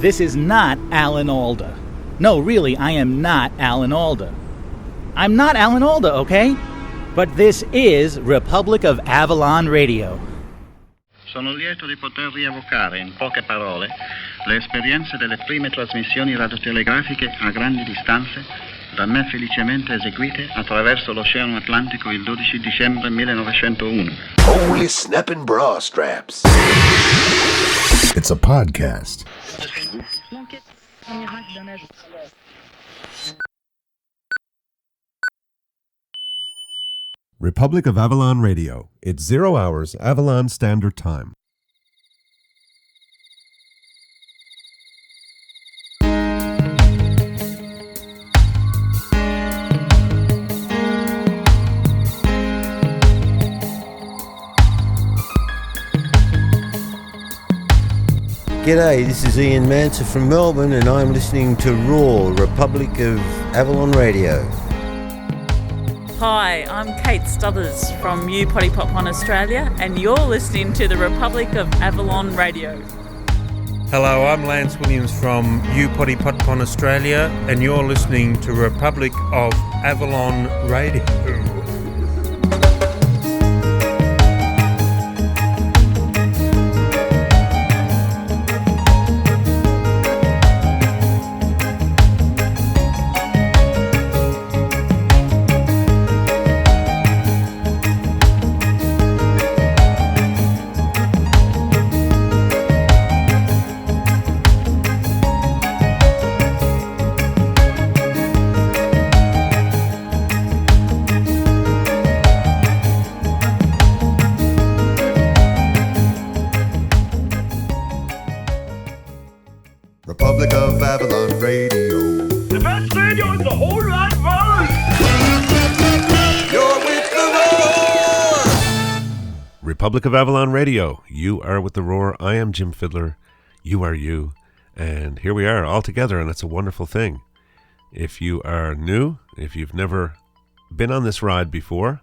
This is not Alan Alda. No, really, I am not Alan Alda. I'm not Alan Alda, okay? But this is Republic of Avalon Radio. Sono lieto di poter rievocare in poche parole le esperienze delle prime trasmissioni radiotelegrafiche a grandi distanze da me felicemente eseguite attraverso l'Oceano Atlantico il 12 dicembre 1901. Holy snapping bra straps. It's a podcast. Republic of Avalon Radio. It's 0 hours Avalon Standard Time. G'day, this is Ian Manser from Melbourne and I'm listening to Raw, Republic of Avalon Radio. Hi, I'm Kate Stubbers from New Potty Popon, Australia, and you're listening to the Republic of Avalon Radio. Hello, I'm Lance Williams from New Potty Popon, Australia, and you're listening to Republic of Avalon Radio. Republic of Avalon Radio. The best radio in the whole wide world. You're with the roar. Republic of Avalon Radio. You are with the roar. I am Jim Fiddler. You are you. And here we are all together, and it's a wonderful thing. If you are new, if you've never been on this ride before,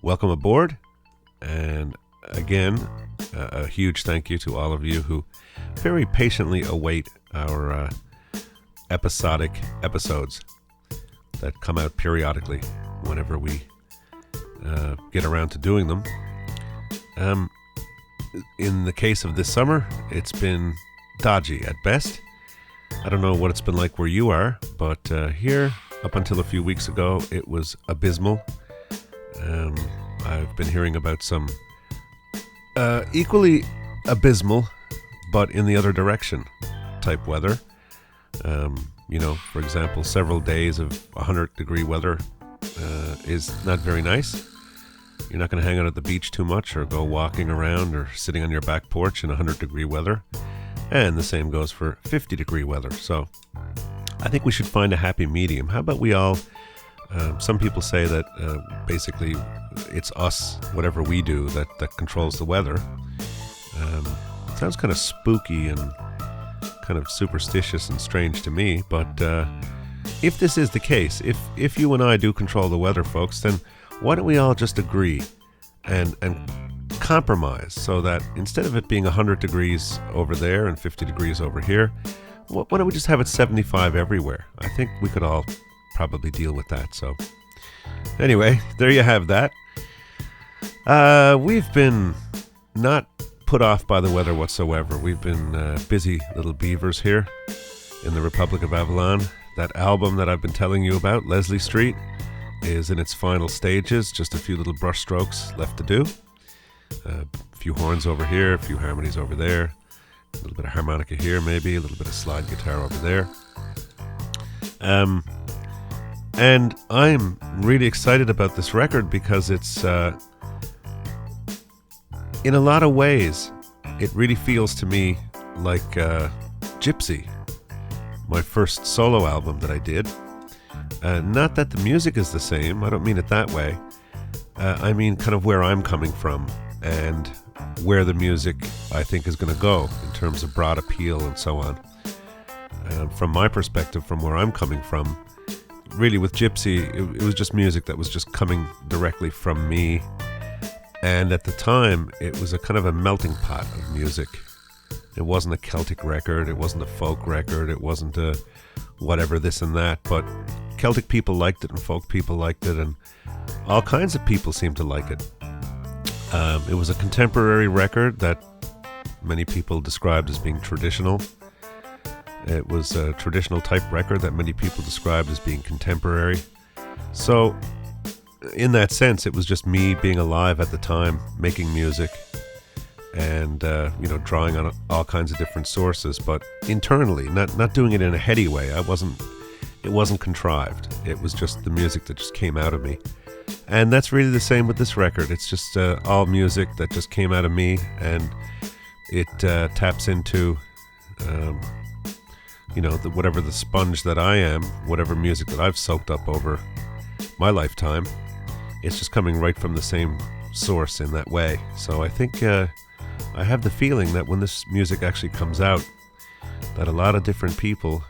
welcome aboard. And again, a huge thank you to all of you who very patiently await our episodic episodes that come out periodically whenever we get around to doing them. In the case of this summer, it's been dodgy at best. I don't know what it's been like where you are, but here, up until a few weeks ago, it was abysmal. I've been hearing about some equally abysmal, but in the other direction type weather. For example, several days of 100-degree weather is not very nice. You're not going to hang out at the beach too much or go walking around or sitting on your back porch in 100-degree weather. And the same goes for 50-degree weather. So I think we should find a happy medium. How about we all, some people say that basically it's us, whatever we do, that controls the weather. Sounds kind of spooky and kind of superstitious and strange to me, but if this is the case, if you and I do control the weather, folks, then why don't we all just agree and compromise so that instead of it being 100 degrees over there and 50 degrees over here, why don't we just have it 75 everywhere? I think we could all probably deal with that. So anyway, there you have that. We've been not put off by the weather whatsoever. We've been busy little beavers here in the Republic of Avalon. That album that I've been telling you about, Leslie Street, is in its final stages. Just a few little brush strokes left to do. A few horns over here, a few harmonies over there, a little bit of harmonica here maybe, a little bit of slide guitar over there. And I'm really excited about this record because it's in a lot of ways, it really feels to me like Gypsy, my first solo album that I did. Not that the music is the same, I don't mean it that way. I mean kind of where I'm coming from and where the music I think is going to go in terms of broad appeal and so on. From my perspective, from where I'm coming from, really with Gypsy, it was just music that was just coming directly from me. And at the time, it was a kind of a melting pot of music. It wasn't a Celtic record, it wasn't a folk record, it wasn't a whatever this and that, but Celtic people liked it and folk people liked it, and all kinds of people seemed to like it. It was a contemporary record that many people described as being traditional. It was a traditional type record that many people described as being contemporary. So, in that sense, it was just me being alive at the time, making music, and drawing on all kinds of different sources, but internally, not doing it in a heady way. It wasn't contrived. It was just the music that just came out of me. And that's really the same with this record. It's just all music that just came out of me, and it taps into whatever the sponge that I am, whatever music that I've soaked up over my lifetime. It's just coming right from the same source in that way. So I think I have the feeling that when this music actually comes out, that a lot of different people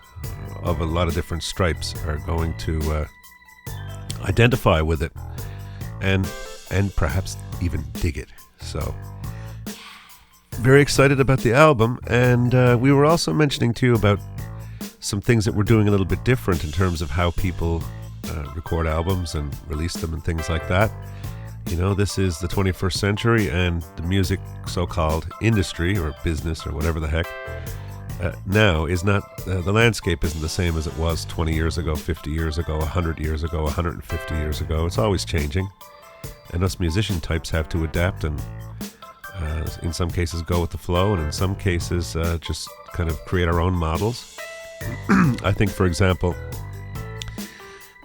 of a lot of different stripes are going to identify with it and perhaps even dig it. So very excited about the album, and we were also mentioning to you about some things that we're doing a little bit different in terms of how people record albums and release them and things like that. This is the 21st century, and the music so-called industry or business or whatever the heck now is not, the landscape isn't the same as it was 20 years ago, 50 years ago, 100 years ago, 150 years ago. It's always changing, and us musician types have to adapt and in some cases go with the flow, and in some cases just kind of create our own models. I think, for example,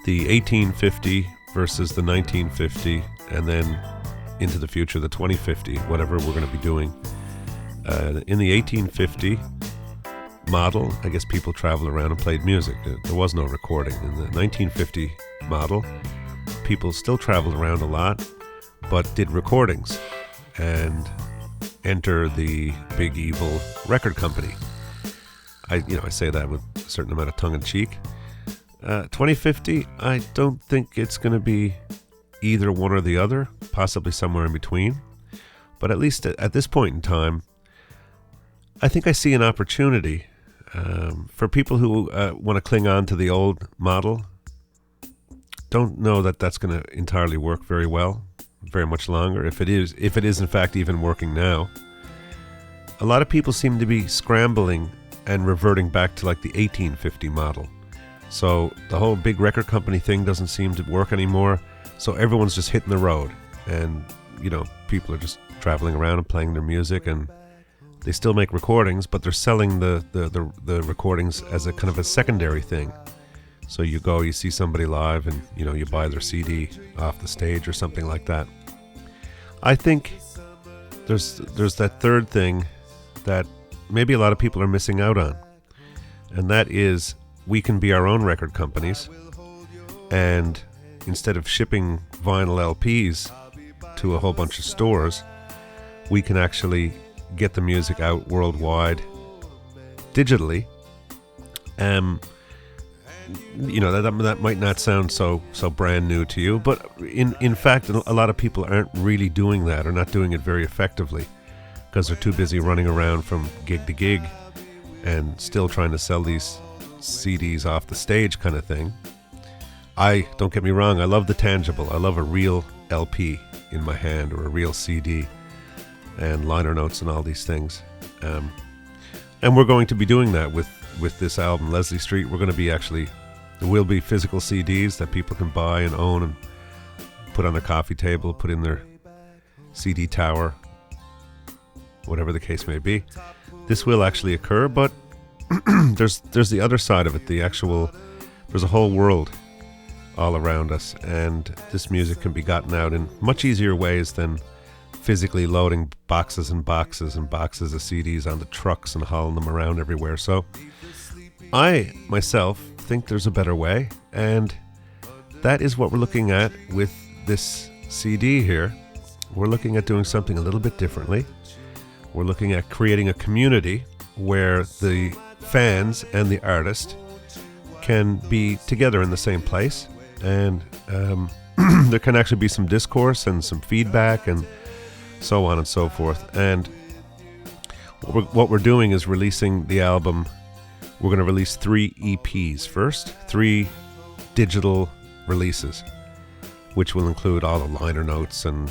the 1850 versus the 1950, and then into the future, the 2050, whatever we're going to be doing. In the 1850 model, I guess people traveled around and played music. There was no recording. In the 1950 model, people still traveled around a lot, but did recordings. And enter the big evil record company. I say that with a certain amount of tongue-in-cheek. 2050, I don't think it's going to be either one or the other, possibly somewhere in between. But at least at this point in time, I think I see an opportunity for people who want to cling on to the old model. Don't know that that's going to entirely work very well, very much longer, if it is in fact even working now. A lot of people seem to be scrambling and reverting back to like the 1850 model. So the whole big record company thing doesn't seem to work anymore. So everyone's just hitting the road, and people are just traveling around and playing their music, and they still make recordings, but they're selling the recordings as a kind of a secondary thing. So you go, you see somebody live, and you buy their CD off the stage or something like that. I think there's that third thing that maybe a lot of people are missing out on, and that is we can be our own record companies, and instead of shipping vinyl LPs to a whole bunch of stores, we can actually get the music out worldwide digitally. That might not sound so brand new to you, but in fact a lot of people aren't really doing that, or not doing it very effectively, because they're too busy running around from gig to gig and still trying to sell these CDs off the stage kind of thing. Don't get me wrong, I love the tangible. I love a real LP in my hand, or a real CD, and liner notes and all these things. And we're going to be doing that with this album, Leslie Street. We're going to be there will be physical CDs that people can buy and own and put on their coffee table, put in their CD tower, whatever the case may be. This will actually occur, but there's the other side of it. There's a whole world all around us, and this music can be gotten out in much easier ways than physically loading boxes and boxes and boxes of CDs onto trucks and hauling them around everywhere. So I myself think there's a better way, and that is what we're looking at with this CD here. We're looking at doing something a little bit differently. We're looking at creating a community where the fans and the artist can be together in the same place, and there can actually be some discourse and some feedback and so on and so forth. And What we're doing is releasing the album. We're going to release 3 EPs first, 3 digital releases, which will include all the liner notes and,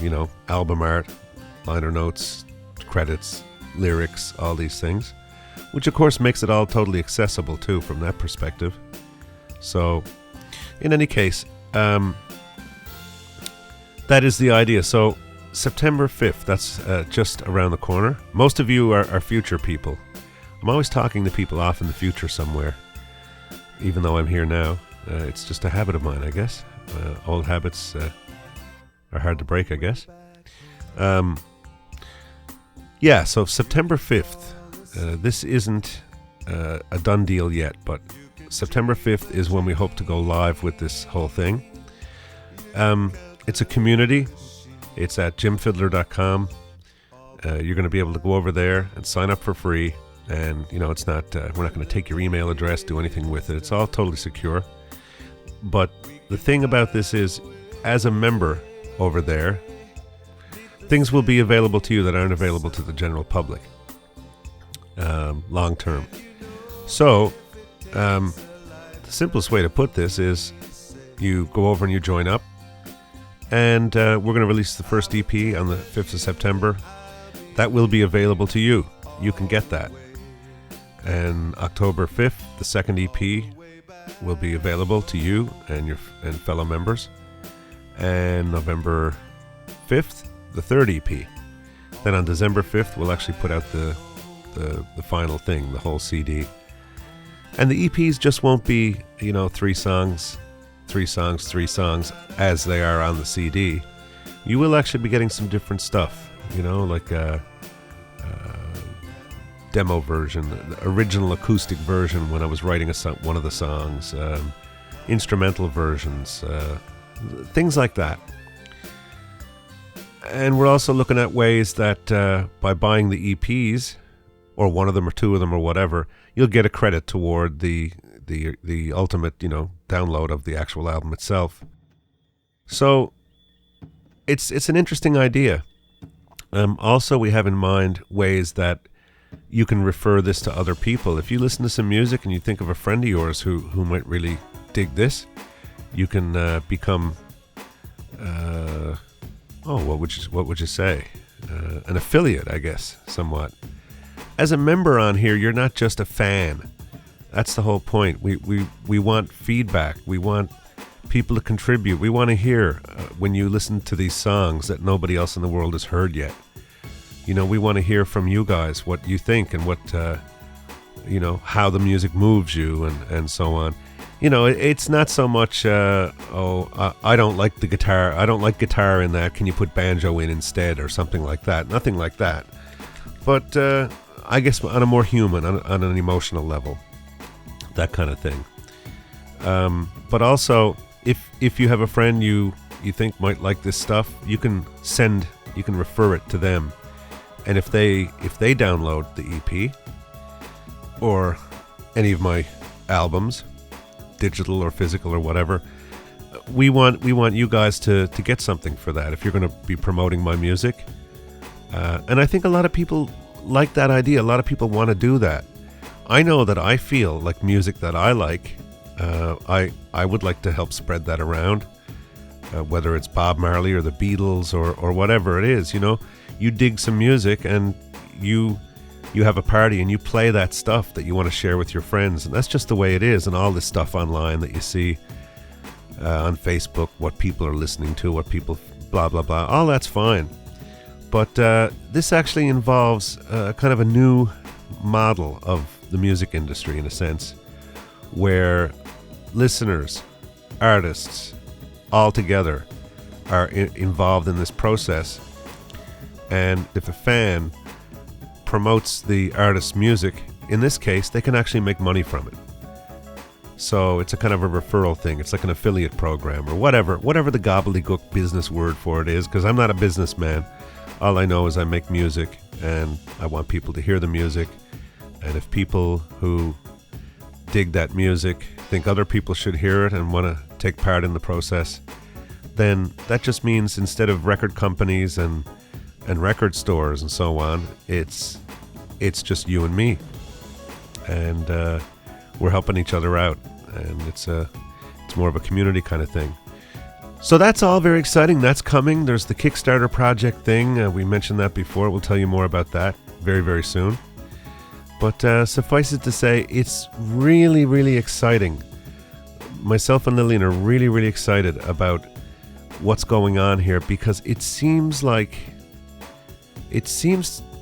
album art, liner notes, credits, lyrics, all these things, which of course makes it all totally accessible too from that perspective. So, in any case, that is the idea. So, September 5th, that's just around the corner. Most of you are future people. I'm always talking to people off in the future somewhere, even though I'm here now. It's just a habit of mine, I guess. Old habits are hard to break, I guess. So September 5th. This isn't a done deal yet, but September 5th is when we hope to go live with this whole thing. It's a community. It's at jimfiddler.com. You're going to be able to go over there and sign up for free. And, it's not, we're not going to take your email address, do anything with it. It's all totally secure. But the thing about this is, as a member over there, things will be available to you that aren't available to the general public long term. So, the simplest way to put this is you go over and you join up. And we're going to release the first EP on the 5th of September. That will be available to you. You can get that. And October 5th, the second EP will be available to you and your fellow members. And November 5th, the third EP. Then on December 5th, we'll actually put out the final thing, the whole CD. And the EPs just won't be, 3 songs, as they are on the CD. You will actually be getting some different stuff, like a demo version, the original acoustic version when I was writing one of the songs, instrumental versions, things like that. And we're also looking at ways that by buying the EPs, or one of them or 2 of them or whatever, you'll get a credit toward the ultimate, download of the actual album itself. So it's an interesting idea. Also, we have in mind ways that you can refer this to other people. If you listen to some music and you think of a friend of yours who might really dig this, you can become what would you say? An affiliate, I guess, somewhat. As a member on here, you're not just a fan. That's the whole point. We want feedback. We want people to contribute. We want to hear when you listen to these songs that nobody else in the world has heard yet. We want to hear from you guys what you think and what, how the music moves you and so on. It's not so much, I don't like the guitar. I don't like guitar in that. Can you put banjo in instead or something like that? Nothing like that. But I guess on a more human, on an emotional level. That kind of thing. But also, if you have a friend you think might like this stuff, you can refer it to them. And if they download the EP or any of my albums, digital or physical or whatever, we want you guys to get something for that if you're going to be promoting my music. And I think a lot of people like that idea. A lot of people want to do that. I know that I feel like music that I like, I would like to help spread that around, whether it's Bob Marley or the Beatles or whatever it is. You dig some music and you have a party and you play that stuff that you want to share with your friends, and that's just the way it is. And all this stuff online that you see on Facebook, what people are listening to, what people blah blah blah, all that's fine. But this actually involves kind of a new model of the music industry, in a sense, where listeners, artists, all together are involved in this process. And if a fan promotes the artist's music, in this case, they can actually make money from it. So it's a kind of a referral thing. It's like an affiliate program or whatever the gobbledygook business word for it is, because I'm not a businessman. All I know is I make music and I want people to hear the music. And if people who dig that music think other people should hear it and want to take part in the process, then that just means instead of record companies and record stores and so on, it's it's just you and me, and we're helping each other out, and it's more of a community kind of thing. So that's all very exciting. That's coming. There's the Kickstarter project thing. We mentioned that before. We'll tell you more about that very, very soon. But suffice it to say, it's really, really exciting. Myself and Lillian are really, really excited about what's going on here, because it seems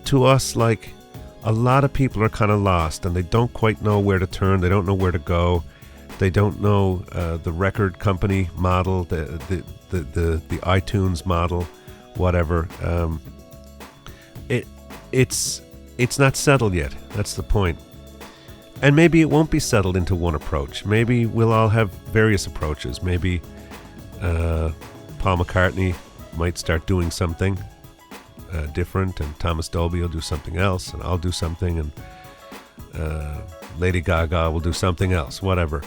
to us like a lot of people are kind of lost, and they don't quite know where to turn. They don't know where to go. They don't know the record company model, the iTunes model, whatever. It's not settled yet. That's the point. And maybe it won't be settled into one approach. Maybe we'll all have various approaches. Maybe Paul McCartney might start doing something different, and Thomas Dolby will do something else, and I'll do something, and Lady Gaga will do something else, whatever.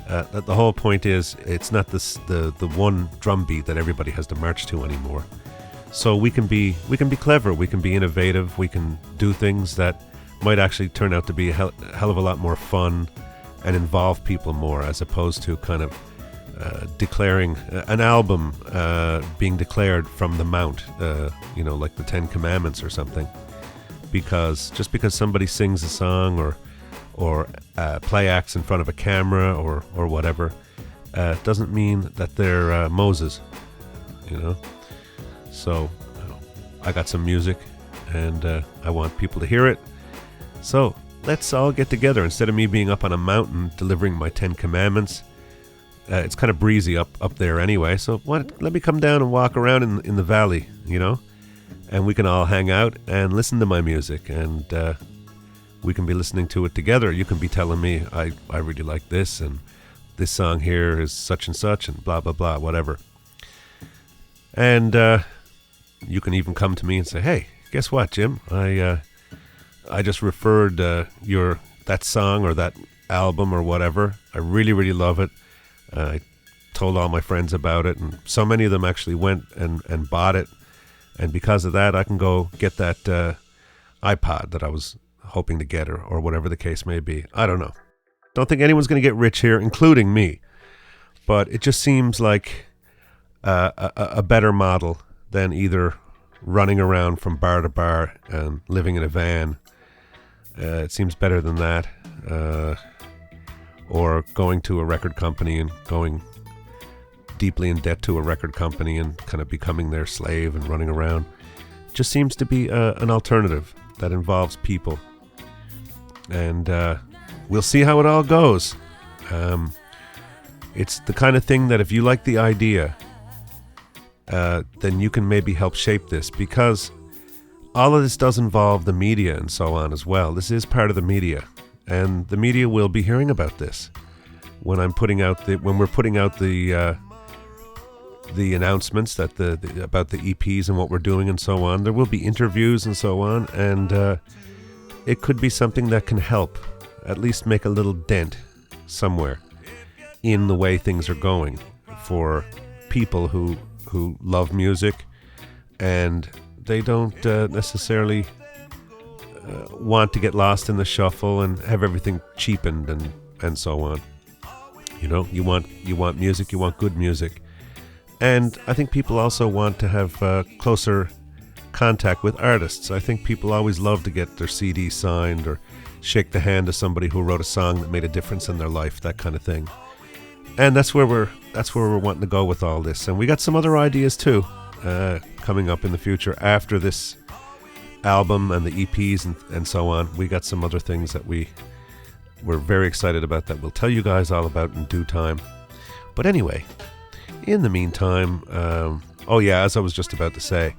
The whole point is, it's not the one drum beat that everybody has to march to anymore. So we can be clever, we can be innovative, we can do things that might actually turn out to be a hell of a lot more fun and involve people more, as opposed to kind of declaring an album being declared from the mount, like the Ten Commandments or something. Because just because somebody sings a song or play acts in front of a camera or whatever, doesn't mean that they're Moses, So I got some music, and I want people to hear it. So let's all get together. Instead of me being up on a mountain delivering my 10 Commandments, it's kind of breezy up there anyway. So let me come down and walk around in the valley, and we can all hang out and listen to my music, and we can be listening to it together. You can be telling me, I really like this, and this song here is such and such, and blah, blah, blah, whatever. And you can even come to me and say, hey, guess what, Jim? I just referred that song or that album or whatever. I really, really love it. I told all my friends about it, and so many of them actually went and bought it. And because of that, I can go get that iPod that I was hoping to get, or whatever the case may be. I don't know. Don't think anyone's going to get rich here, including me. But it just seems like a better model than either running around from bar to bar and living in a van. It seems better than that. Or going to a record company and going deeply in debt to a record company and kind of becoming their slave and running around. Just seems to be an alternative that involves people. And we'll see how it all goes. It's the kind of thing that if you like the idea, then you can maybe help shape this, because all of this does involve the media and so on as well. This is part of the media, and the media will be hearing about this when we're putting out the announcements that about the EPs and what we're doing and so on. There will be interviews and so on, and it could be something that can help at least make a little dent somewhere in the way things are going for people who love music, and they don't necessarily want to get lost in the shuffle and have everything cheapened and so on. You want music, you want good music. And I think people also want to have closer contact with artists. I think people always love to get their CD signed or shake the hand of somebody who wrote a song that made a difference in their life, that kind of thing. And that's where we're wanting to go with all this. And we got some other ideas too coming up in the future after this album and the EPs and so on. We got some other things that we're very excited about that we'll tell you guys all about in due time. But anyway, in the meantime, as I was just about to say,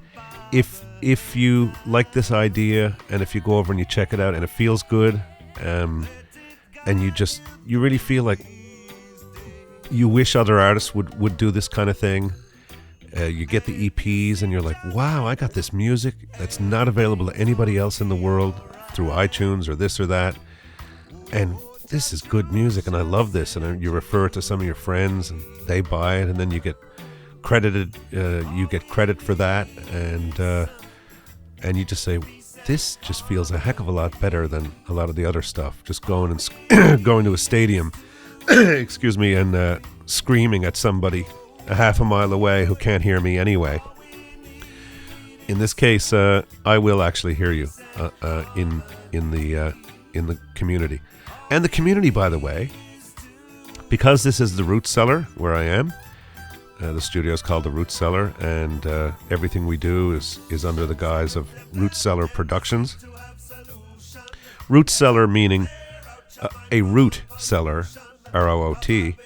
if you like this idea, and if you go over and you check it out and it feels good, and you really feel like you wish other artists would do this kind of thing, you get the EPs and you're like, wow, I got this music that's not available to anybody else in the world through iTunes or this or that, and this is good music and I love this, and you refer it to some of your friends and they buy it, and then you get credited, you get credit for that, and you just say, this just feels a heck of a lot better than a lot of the other stuff. Just going and going to a stadium, excuse me, and screaming at somebody a half a mile away who can't hear me anyway. In this case, I will actually hear you in the community. And the community, by the way, because this is the Roots Cellar where I am. The studio is called the Roots Cellar, and everything we do is under the guise of Roots Cellar Productions. Roots Cellar meaning a root cellar, R-O-O-T,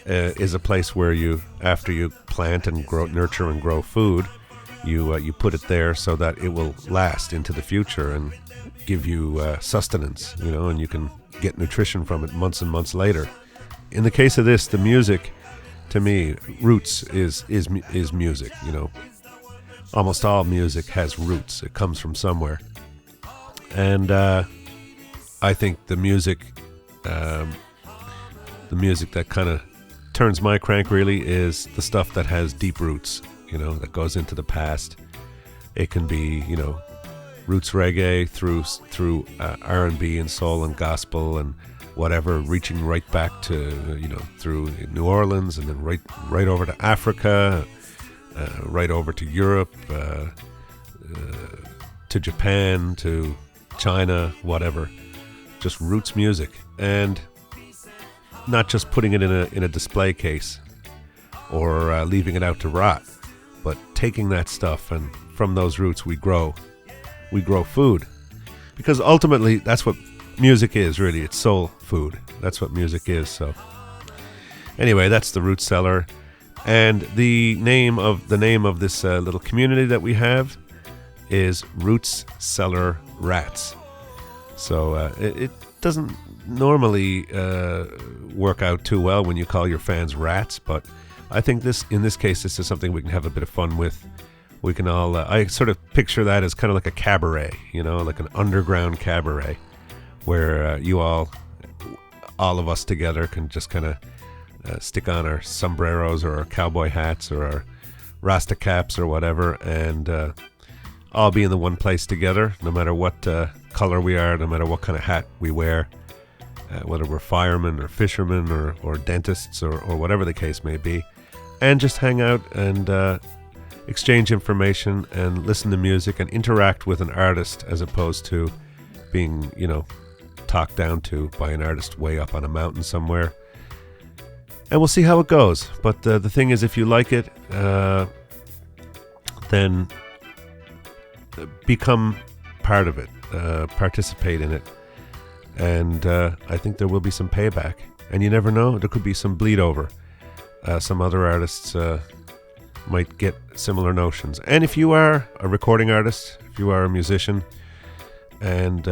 is a place where you, after you plant and nurture and grow food, you put it there so that it will last into the future and give you sustenance, and you can get nutrition from it months and months later. In the case of this, the music, to me, roots is music. Almost all music has roots. It comes from somewhere, and I think the music that kind of turns my crank really is the stuff that has deep roots. That goes into the past. It can be, roots reggae through R&B and soul and gospel and whatever, reaching right back to, through New Orleans and then right over to Africa, right over to Europe, to Japan, to China, whatever. Just roots music, and not just putting it in a display case or leaving it out to rot, but taking that stuff, and from those roots we grow food, because ultimately that's what music is, really. It's soul food. That's what music is. So anyway, that's the Roots Cellar, and the name of this little community that we have is Roots Cellar Rats. So it doesn't normally work out too well when you call your fans rats, but I think in this case, this is something we can have a bit of fun with. We can all, I sort of picture that as kind of like a cabaret, like an underground cabaret, where all of us together can just kind of stick on our sombreros or our cowboy hats or our Rasta caps or whatever, and all be in the one place together, no matter what color we are, no matter what kind of hat we wear, whether we're firemen or fishermen or dentists or whatever the case may be. And just hang out and exchange information and listen to music and interact with an artist, as opposed to being, talked down to by an artist way up on a mountain somewhere. And we'll see how it goes. But the thing is, if you like it, then become part of it, participate in it. And I think there will be some payback. And you never know, there could be some bleed over. Some other artists might get similar notions. And if you are a recording artist, if you are a musician, and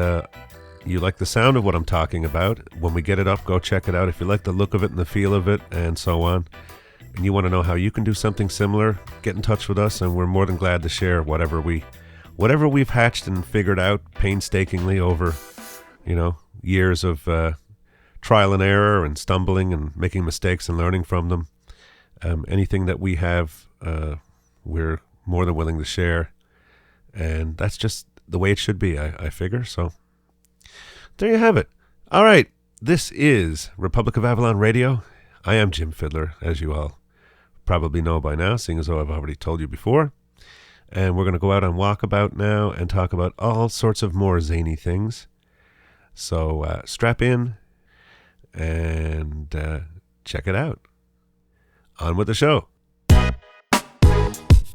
you like the sound of what I'm talking about, when we get it up, go check it out. If you like the look of it and the feel of it and so on, and you want to know how you can do something similar, get in touch with us, and we're more than glad to share whatever we've hatched and figured out painstakingly over, years of trial and error and stumbling and making mistakes and learning from them. Anything that we have, we're more than willing to share, and that's just the way it should be, I figure. So there you have it. All right, this is Republic of Avalon Radio. I am Jim Fiddler, as you all probably know by now, seeing as though I've already told you before. And we're going to go out on Walkabout now and talk about all sorts of more zany things. So strap in and check it out. On with the show.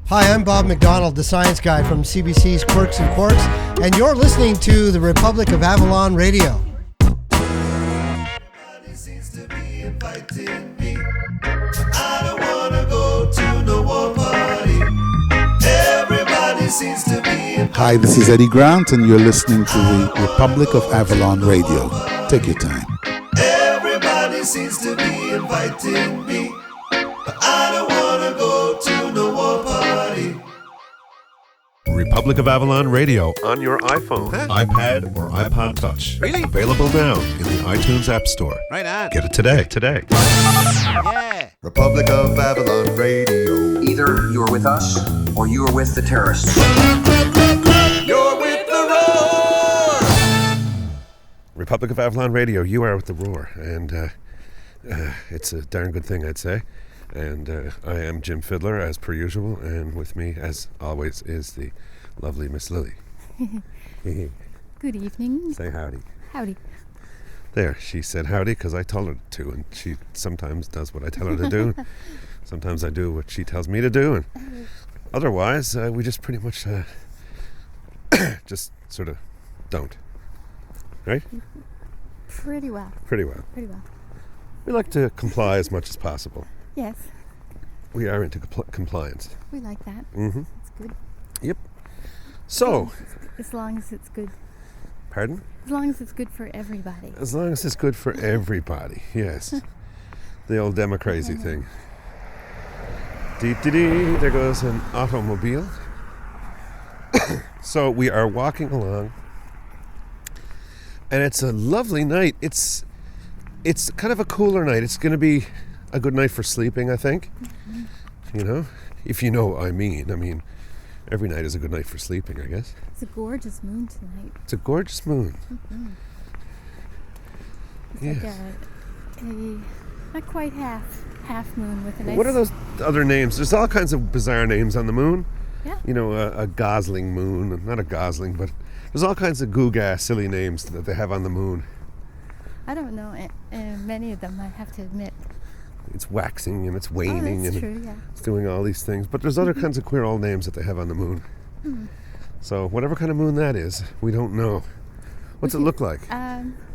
Hi, I'm Bob McDonald, the science guy from CBC's Quirks and Quarks, and you're listening to the Republic of Avalon Radio. Everybody seems to be inviting me. I don't want to go to no war party. Everybody seems to be inviting. Hi, this is Eddie Grant, and you're listening to the Republic of Avalon Radio. Take your time. Everybody seems to be inviting me. I don't want to go to no war party. Republic of Avalon Radio on your iPhone, iPad, or iPod Touch. Really? Available now in the iTunes App Store. Right on. Get it today. Yeah. Republic of Avalon Radio. Either you're with us or you're with the terrorists. You're with the Republic of Avalon Radio. You are with the roar, and it's a darn good thing, I'd say. And I am Jim Fiddler, as per usual, and with me, as always, is the lovely Miss Lily. Good evening. Say howdy. Howdy. There, she said howdy because I told her to, and she sometimes does what I tell her to do. Sometimes I do what she tells me to do, and otherwise, we just pretty much just sort of don't. Right? Pretty well. Pretty well. Pretty well. We like to comply as much as possible. Yes. We are into compliance. We like that. Mm-hmm. It's good. Yep. So. As long as it's good. Pardon? As long as it's good for everybody. As long as it's good for everybody, yes. The old democrazy thing. Dee-dee-dee, there goes an automobile. So we are walking along, and it's a lovely night. It's kind of a cooler night. It's going to be a good night for sleeping, I think. Mm-hmm. You know, if you know what I mean. I mean, every night is a good night for sleeping, I guess. It's a gorgeous moon tonight. It's a gorgeous moon. Mm-hmm. It's yeah. Like a not quite half moon with a nice... What are those other names? There's all kinds of bizarre names on the moon. Yeah. You know, a gosling moon. Not a gosling, but there's all kinds of goo-gas, silly names that they have on the moon. I don't know many of them, I have to admit. It's waxing and it's waning that's and true, yeah. It's doing all these things. But there's other kinds of queer old names that they have on the moon. Mm-hmm. So whatever kind of moon that is, we don't know. What's it look like?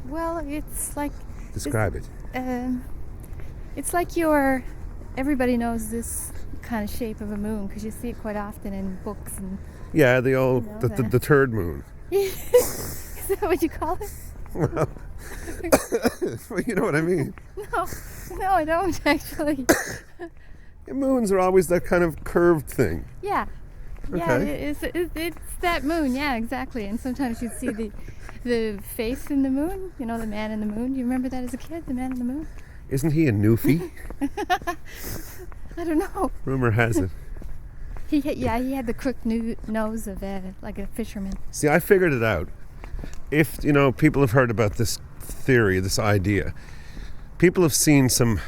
Well, it's like... Describe it. It's like everybody knows this kind of shape of a moon because you see it quite often in books and... Yeah, the old, the turd moon. Is that what you call it? Well, you know what I mean. No, I don't actually. Moons are always that kind of curved thing. Yeah. Okay. Yeah, it's that moon, yeah, exactly. And sometimes you'd see the face in the moon, you know, the man in the moon. Do you remember that as a kid, the man in the moon? Isn't he a newfie? I don't know. Rumor has it. He had the crooked nose of like a fisherman. See, I figured it out. If, you know, people have heard about this theory, this idea, people have seen some,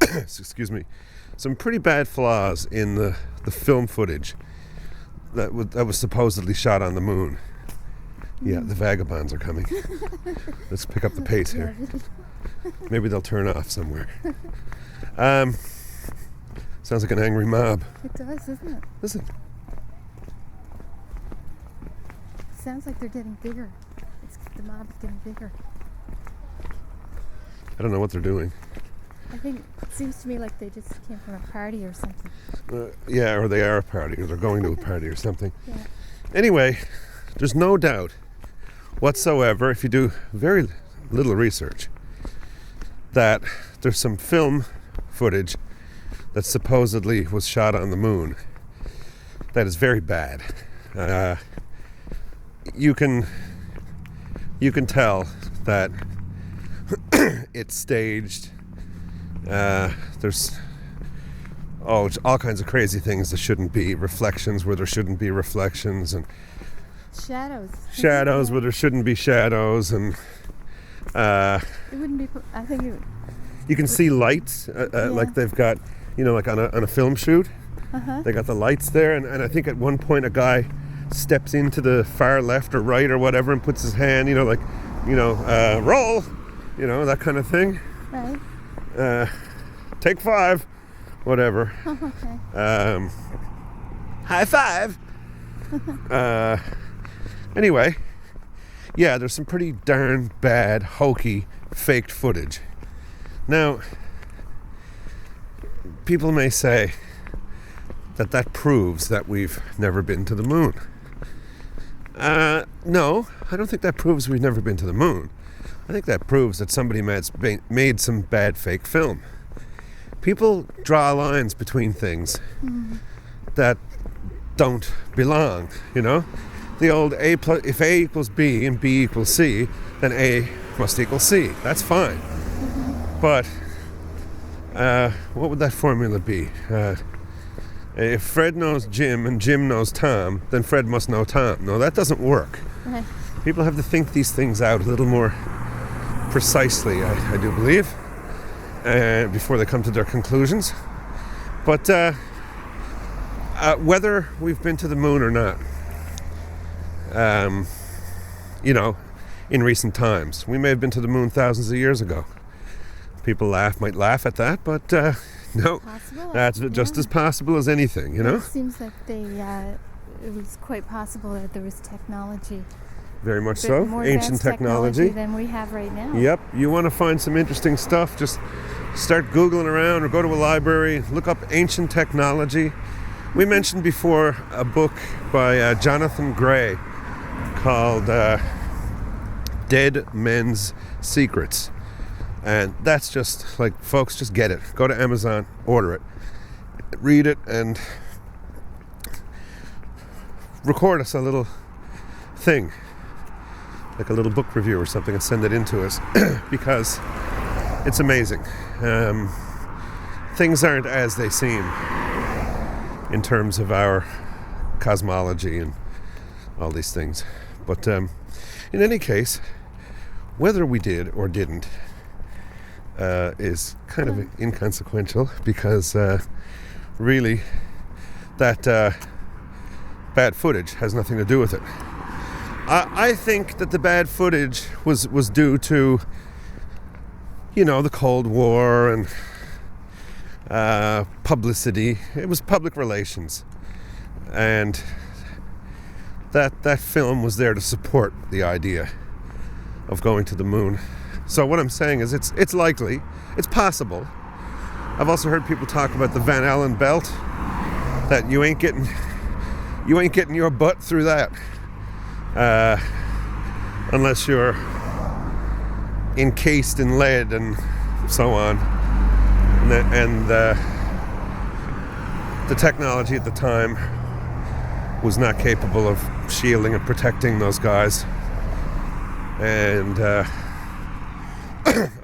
excuse me, some pretty bad flaws in the film footage that was supposedly shot on the moon. Yeah, the vagabonds are coming. Let's pick up the pace here. Maybe they'll turn off somewhere. Sounds like an angry mob. It does, doesn't it? Listen. Sounds like they're getting bigger. The mob is getting bigger. I don't know what they're doing. I think it seems to me like they just came from a party or something. Yeah, or they are a party, or they're going to a party or something. Yeah. Anyway, there's no doubt whatsoever, if you do very little research, that there's some film footage that supposedly was shot on the moon that is very bad. You can tell that it's staged. There's all kinds of crazy things that shouldn't be, reflections where there shouldn't be reflections, and shadows where there shouldn't be shadows, and it wouldn't be. I think it. You can see lights, like they've got, you know, like on a film shoot. Uh-huh. They got the lights there, and I think at one point a guy steps into the far left or right or whatever and puts his hand, you know, like, you know, roll, you know, that kind of thing. Right. Take 5, whatever. Okay. High five. Anyway, yeah, there's some pretty darn bad, hokey, faked footage. Now, people may say that proves that we've never been to the moon. No, I don't think that proves we've never been to the moon. I think that proves that somebody made some bad fake film. People draw lines between things that don't belong, you know? The old if A equals B and B equals C, then A must equal C. That's fine. But what would that formula be? If Fred knows Jim and Jim knows Tom, then Fred must know Tom. No, that doesn't work. Right. People have to think these things out a little more precisely, I do believe, before they come to their conclusions. But whether we've been to the moon or not, in recent times, we may have been to the moon thousands of years ago. People might laugh at that, but no, Possible? that's just as possible as anything, you know? It seems that it was quite possible that there was technology. Very much so. More Ancient advanced technology than we have right now. Yep. You want to find some interesting stuff, just start Googling around or go to a library, look up ancient technology. We mentioned before a book by Jonathan Gray called Dead Men's Secrets. And that's just like, folks, just get it. Go to Amazon, order it, read it, and record us a little thing, like a little book review or something, and send it in to us because it's amazing. Things aren't as they seem in terms of our cosmology and all these things. But in any case, whether we did or didn't is kind of inconsequential because really that bad footage has nothing to do with it. I think that the bad footage was due to, the Cold War and publicity. It was public relations, and that film was there to support the idea of going to the moon. So what I'm saying is it's likely, it's possible. I've also heard people talk about the Van Allen belt, that you ain't getting your butt through that unless you're encased in lead and so on. And the technology at the time was not capable of shielding and protecting those guys. And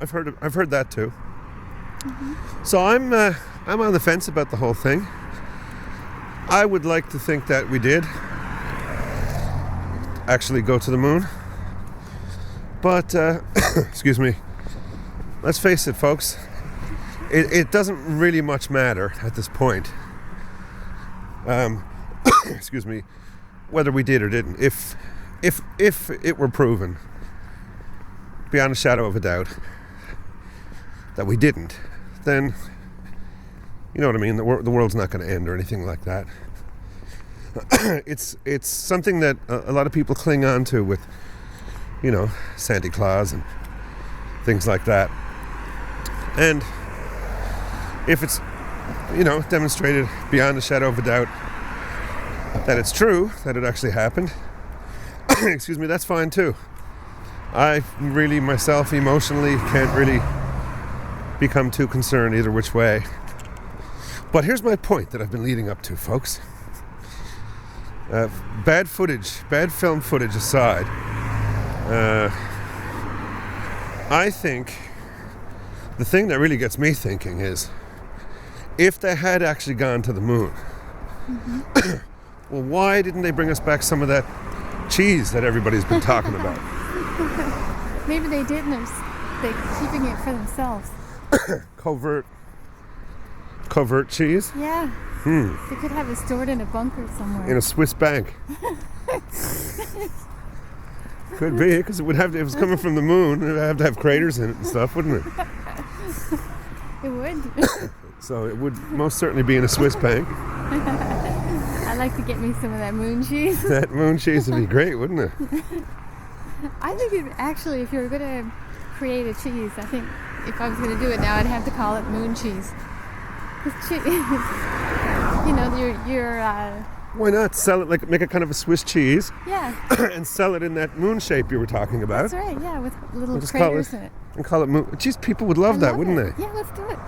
I've heard that too. Mm-hmm. So I'm on the fence about the whole thing. I would like to think that we did actually go to the moon. But, excuse me, let's face it, folks, it doesn't really much matter at this point, excuse me, whether we did or didn't. If it were proven, beyond a shadow of a doubt, that we didn't, then, you know what I mean, the world's not going to end or anything like that. It's something that a lot of people cling on to with, Santa Claus and things like that. And if it's, demonstrated beyond a shadow of a doubt that it's true, that it actually happened, excuse me, that's fine too. I really, myself, emotionally can't really become too concerned either which way. But here's my point that I've been leading up to, folks. Bad film footage aside, I think the thing that really gets me thinking is if they had actually gone to the moon, mm-hmm. Well, why didn't they bring us back some of that cheese that everybody's been talking about? Maybe they didn't. They're keeping it for themselves. Covert cheese? Yeah. They could have it stored in a bunker somewhere. In a Swiss bank. Could be, because if it was coming from the moon, it would have to have craters in it and stuff, wouldn't it? It would. So it would most certainly be in a Swiss bank. I'd like to get me some of that moon cheese. That moon cheese would be great, wouldn't it? I think if you were going to create a cheese, I think if I was going to do it now, I'd have to call it moon cheese. Why not sell it, make it kind of a Swiss cheese? Yeah. And sell it in that moon shape you were talking about. That's right, yeah, with little craters in it. And call it moon. Geez, people would love that, wouldn't they? Yeah, let's do it.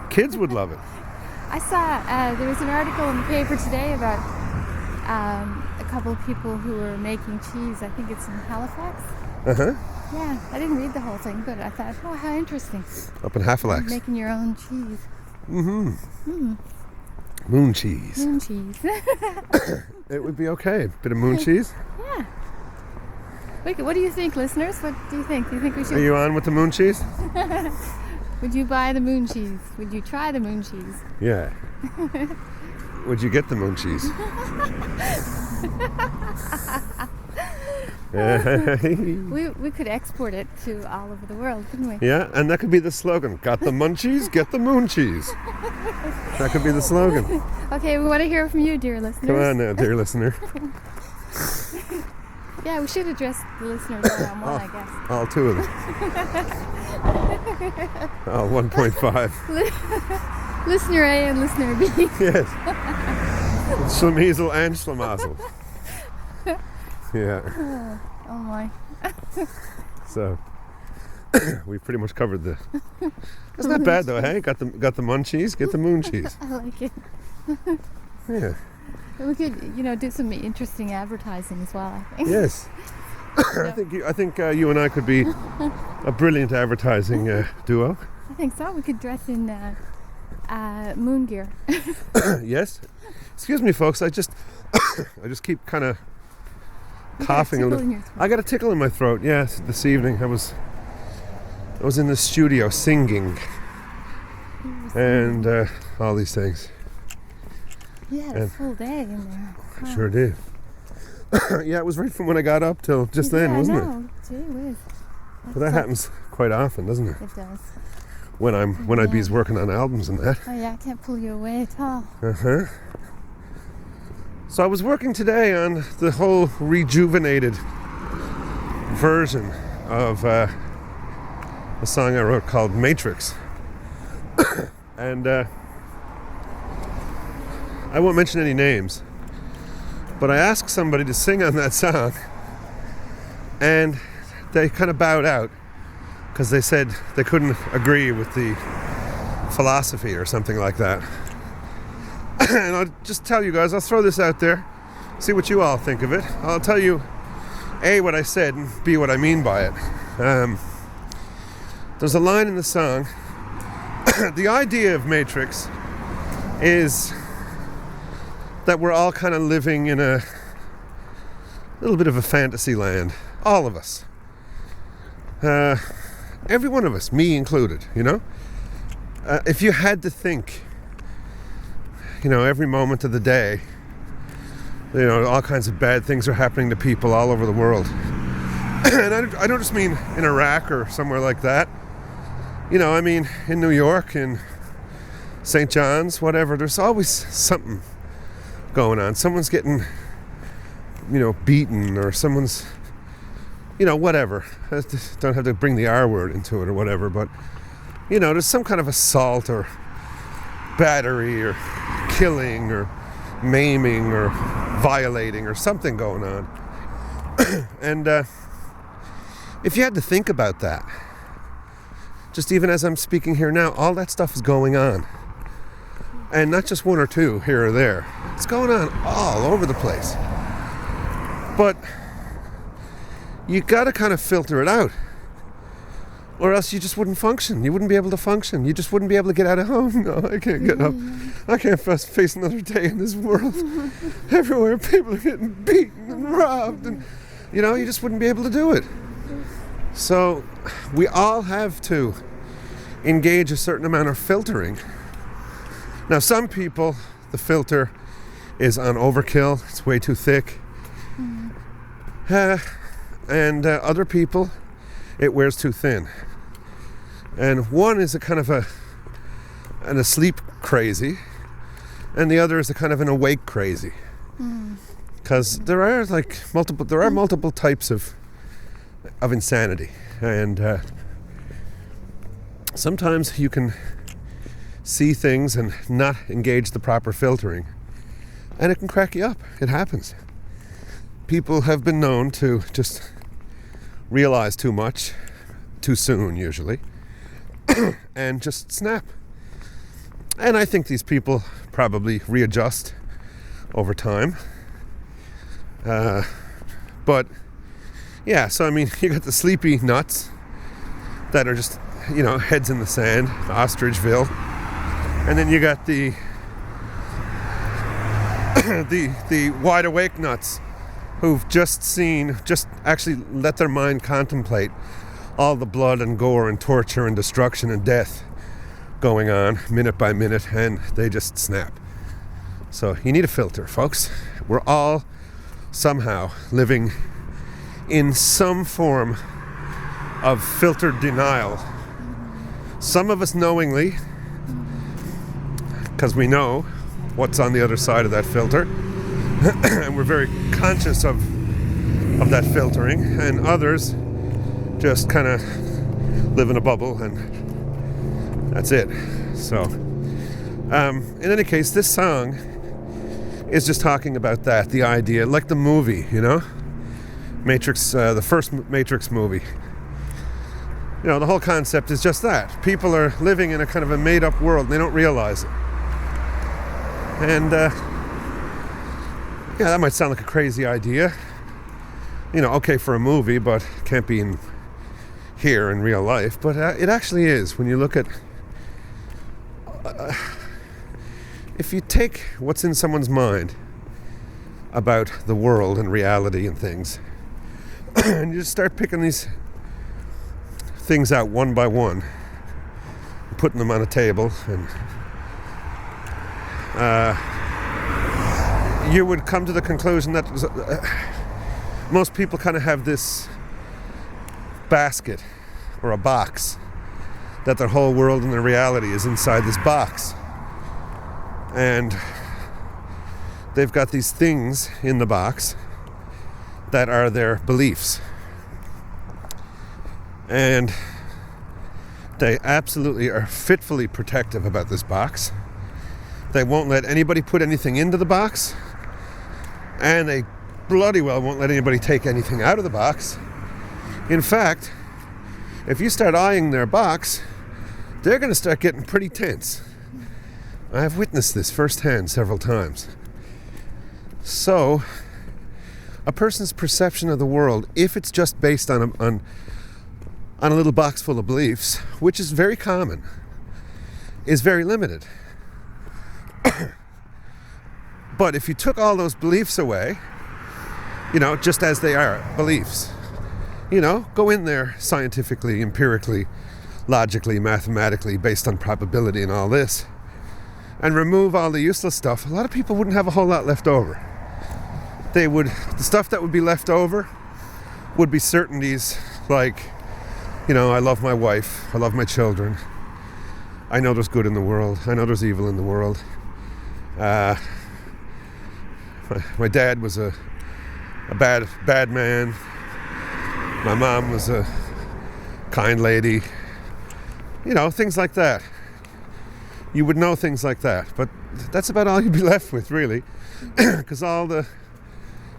Kids would love it. I saw, there was an article in the paper today about a couple of people who were making cheese. I think it's in Halifax. Uh-huh. Yeah, I didn't read the whole thing, but I thought, oh, how interesting. Up in Halifax. Making your own cheese. Mm-hmm. Mm-hmm. Moon cheese. Moon cheese. It would be okay. Bit of moon cheese. Yeah. What do you think, listeners? What do you think? Do you think we should... Are you on with the moon cheese? Would you buy the moon cheese? Would you try the moon cheese? Yeah. Would you get the moon cheese? we could export it to all over the world, couldn't we? Yeah, and that could be the slogan. Got the munchies? Get the moon cheese. That could be the slogan. Okay, we want to hear from you, dear listeners. Come on now, dear listener. Yeah, we should address the listeners one-on-one, I guess. All two of them. Oh, 1.5. Listener A and listener B. Yes. Schlemiesel and Schlemazel. Yeah. Oh my. So we pretty much covered the. It's not bad though, hey? Got the munchies, get the moon cheese. I like it. Yeah. We could, do some interesting advertising as well, I think. Yes. I think you and I could be a brilliant advertising duo. I think so. We could dress in moon gear. Yes. Excuse me, folks. I just keep kind of coughing a little. I got a tickle in my throat. Yes, this evening I was in the studio singing and all these things. Yeah, a full day in there. I sure did. Yeah, it was right from when I got up till just then, wasn't it? Gee whiz. But that happens quite often, doesn't it? It does. When I'd be working on albums and that. Oh yeah, I can't pull you away at all. Uh-huh. So I was working today on the whole rejuvenated version of a song I wrote called Matrix. And I won't mention any names, but I asked somebody to sing on that song, and they kind of bowed out because they said they couldn't agree with the philosophy or something like that. And I'll just tell you guys, I'll throw this out there, see what you all think of it. I'll tell you A, what I said, and B, what I mean by it. There's a line in the song. The idea of Matrix is that we're all kind of living in a little bit of a fantasy land. All of us. Every one of us, me included, if you had to think, every moment of the day, all kinds of bad things are happening to people all over the world. And I don't just mean in Iraq or somewhere like that. I mean in New York, in St. John's, whatever, there's always something going on. Someone's getting, beaten, or someone's, whatever. I don't have to bring the R word into it or whatever, but, there's some kind of assault or battery or killing or maiming or violating or something going on. And if you had to think about that, just even as I'm speaking here now, all that stuff is going on. And not just one or two here or there. It's going on all over the place. But you got to kind of filter it out, or else you just wouldn't function. You wouldn't be able to function. You just wouldn't be able to get out of home. No, I can't get up. I can't face another day in this world. Everywhere people are getting beaten and robbed, and you just wouldn't be able to do it. So we all have to engage a certain amount of filtering. Now, some people, the filter is on overkill. It's way too thick. And other people, it wears too thin. And one is a kind of an asleep crazy, and the other is a kind of an awake crazy. Because there are multiple types of insanity, and sometimes you can see things and not engage the proper filtering, and it can crack you up. It happens. People have been known to just realize too much too soon, usually, and just snap. And I think these people probably readjust over time. But yeah, so I mean, you got the sleepy nuts that are just, heads in the sand, Ostrichville. And then you got the wide awake nuts who've just actually let their mind contemplate all the blood and gore and torture and destruction and death going on minute by minute, and they just snap. So you need a filter, folks. We're all somehow living in some form of filtered denial. Some of us knowingly, because we know what's on the other side of that filter, and we're very conscious of that filtering, and others just kind of live in a bubble, and that's it. So, in any case, this song is just talking about that, the idea, like the movie, you know? Matrix, the first Matrix movie. You know, the whole concept is just that. People are living in a kind of a made-up world, and they don't realize it. And, yeah, that might sound like a crazy idea. You know, okay for a movie, but can't be in here in real life. But it actually is. When you look at... if you take what's in someone's mind about the world and reality and things, and you just start picking these things out one by one, putting them on a table, and you would come to the conclusion that most people kind of have this basket or a box, that their whole world and their reality is inside this box. And they've got these things in the box that are their beliefs. And they absolutely are fitfully protective about this box. They won't let anybody put anything into the box. And they bloody well won't let anybody take anything out of the box. In fact, if you start eyeing their box, they're going to start getting pretty tense. I have witnessed this firsthand several times. So, a person's perception of the world, if it's just based on a little box full of beliefs, which is very common, is very limited. But if you took all those beliefs away, you know, just as they are, beliefs, you know, go in there scientifically, empirically, logically, mathematically, based on probability and all this, and remove all the useless stuff, a lot of people wouldn't have a whole lot left over. The stuff that would be left over would be certainties like, you know, I love my wife, I love my children, I know there's good in the world, I know there's evil in the world. My dad was a bad man. My mom was a kind lady. You know, things like that. You would know things like that, but that's about all you'd be left with, really. Because all the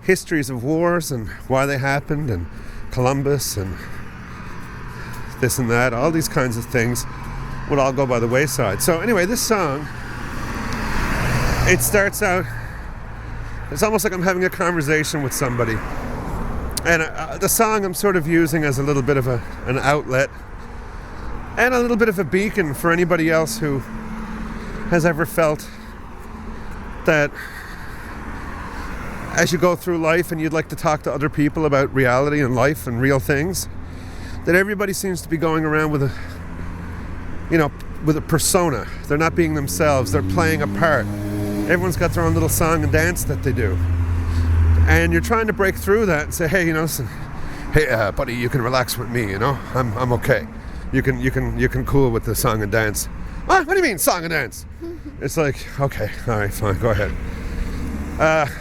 histories of wars and why they happened, and Columbus and this and that, all these kinds of things would all go by the wayside. So anyway, this song, it starts out, it's almost like I'm having a conversation with somebody. And the song I'm sort of using as a little bit of an outlet and a little bit of a beacon for anybody else who has ever felt that as you go through life and you'd like to talk to other people about reality and life and real things, that everybody seems to be going around with a persona. They're not being themselves. They're playing a part. Everyone's got their own little song and dance that they do. And you're trying to break through that and say, hey, you know, listen, hey, buddy, you can relax with me, you know? I'm okay. You can cool with the song and dance. What do you mean, song and dance? It's like, okay, all right, fine, go ahead.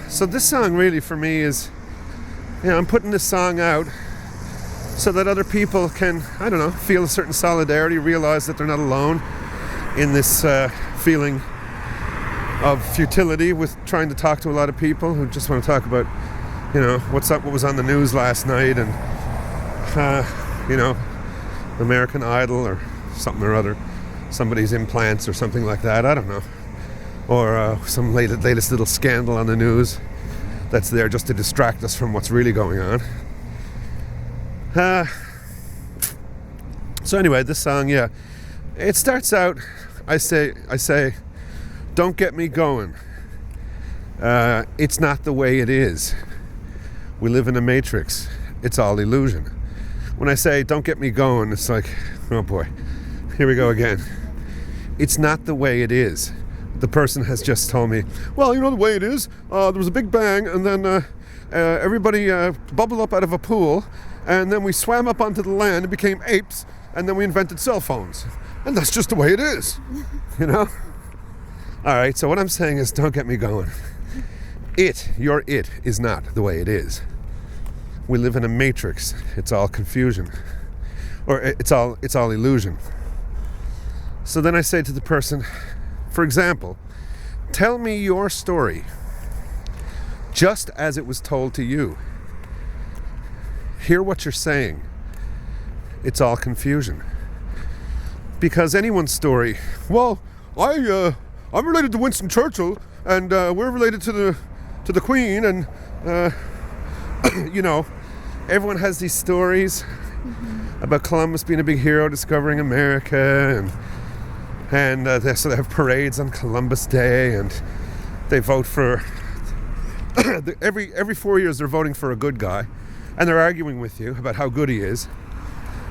So this song really for me is, you know, I'm putting this song out so that other people can, I don't know, feel a certain solidarity, realize that they're not alone in this feeling of futility with trying to talk to a lot of people who just want to talk about, you know, what's up, what was on the news last night, and, you know, American Idol or something or other, somebody's implants or something like that, I don't know. Or some latest little scandal on the news that's there just to distract us from what's really going on. So anyway, this song, yeah, it starts out, I say, don't get me going. It's not the way it is. We live in a matrix. It's all illusion. When I say, don't get me going, it's like, oh boy, here we go again. It's not the way it is. The person has just told me, well, you know the way it is? There was a big bang, and then everybody bubbled up out of a pool, and then we swam up onto the land and became apes, and then we invented cell phones. And that's just the way it is, you know? All right, so what I'm saying is, don't get me going. Your it is not the way it is. We live in a matrix. It's all confusion. Or it's all illusion. So then I say to the person, for example, tell me your story just as it was told to you. Hear what you're saying. It's all confusion. Because anyone's story, well, I'm related to Winston Churchill, and we're related to the Queen, and you know, everyone has these stories about Columbus being a big hero, discovering America, and so they have parades on Columbus Day, and they vote for every 4 years they're voting for a good guy, and they're arguing with you about how good he is.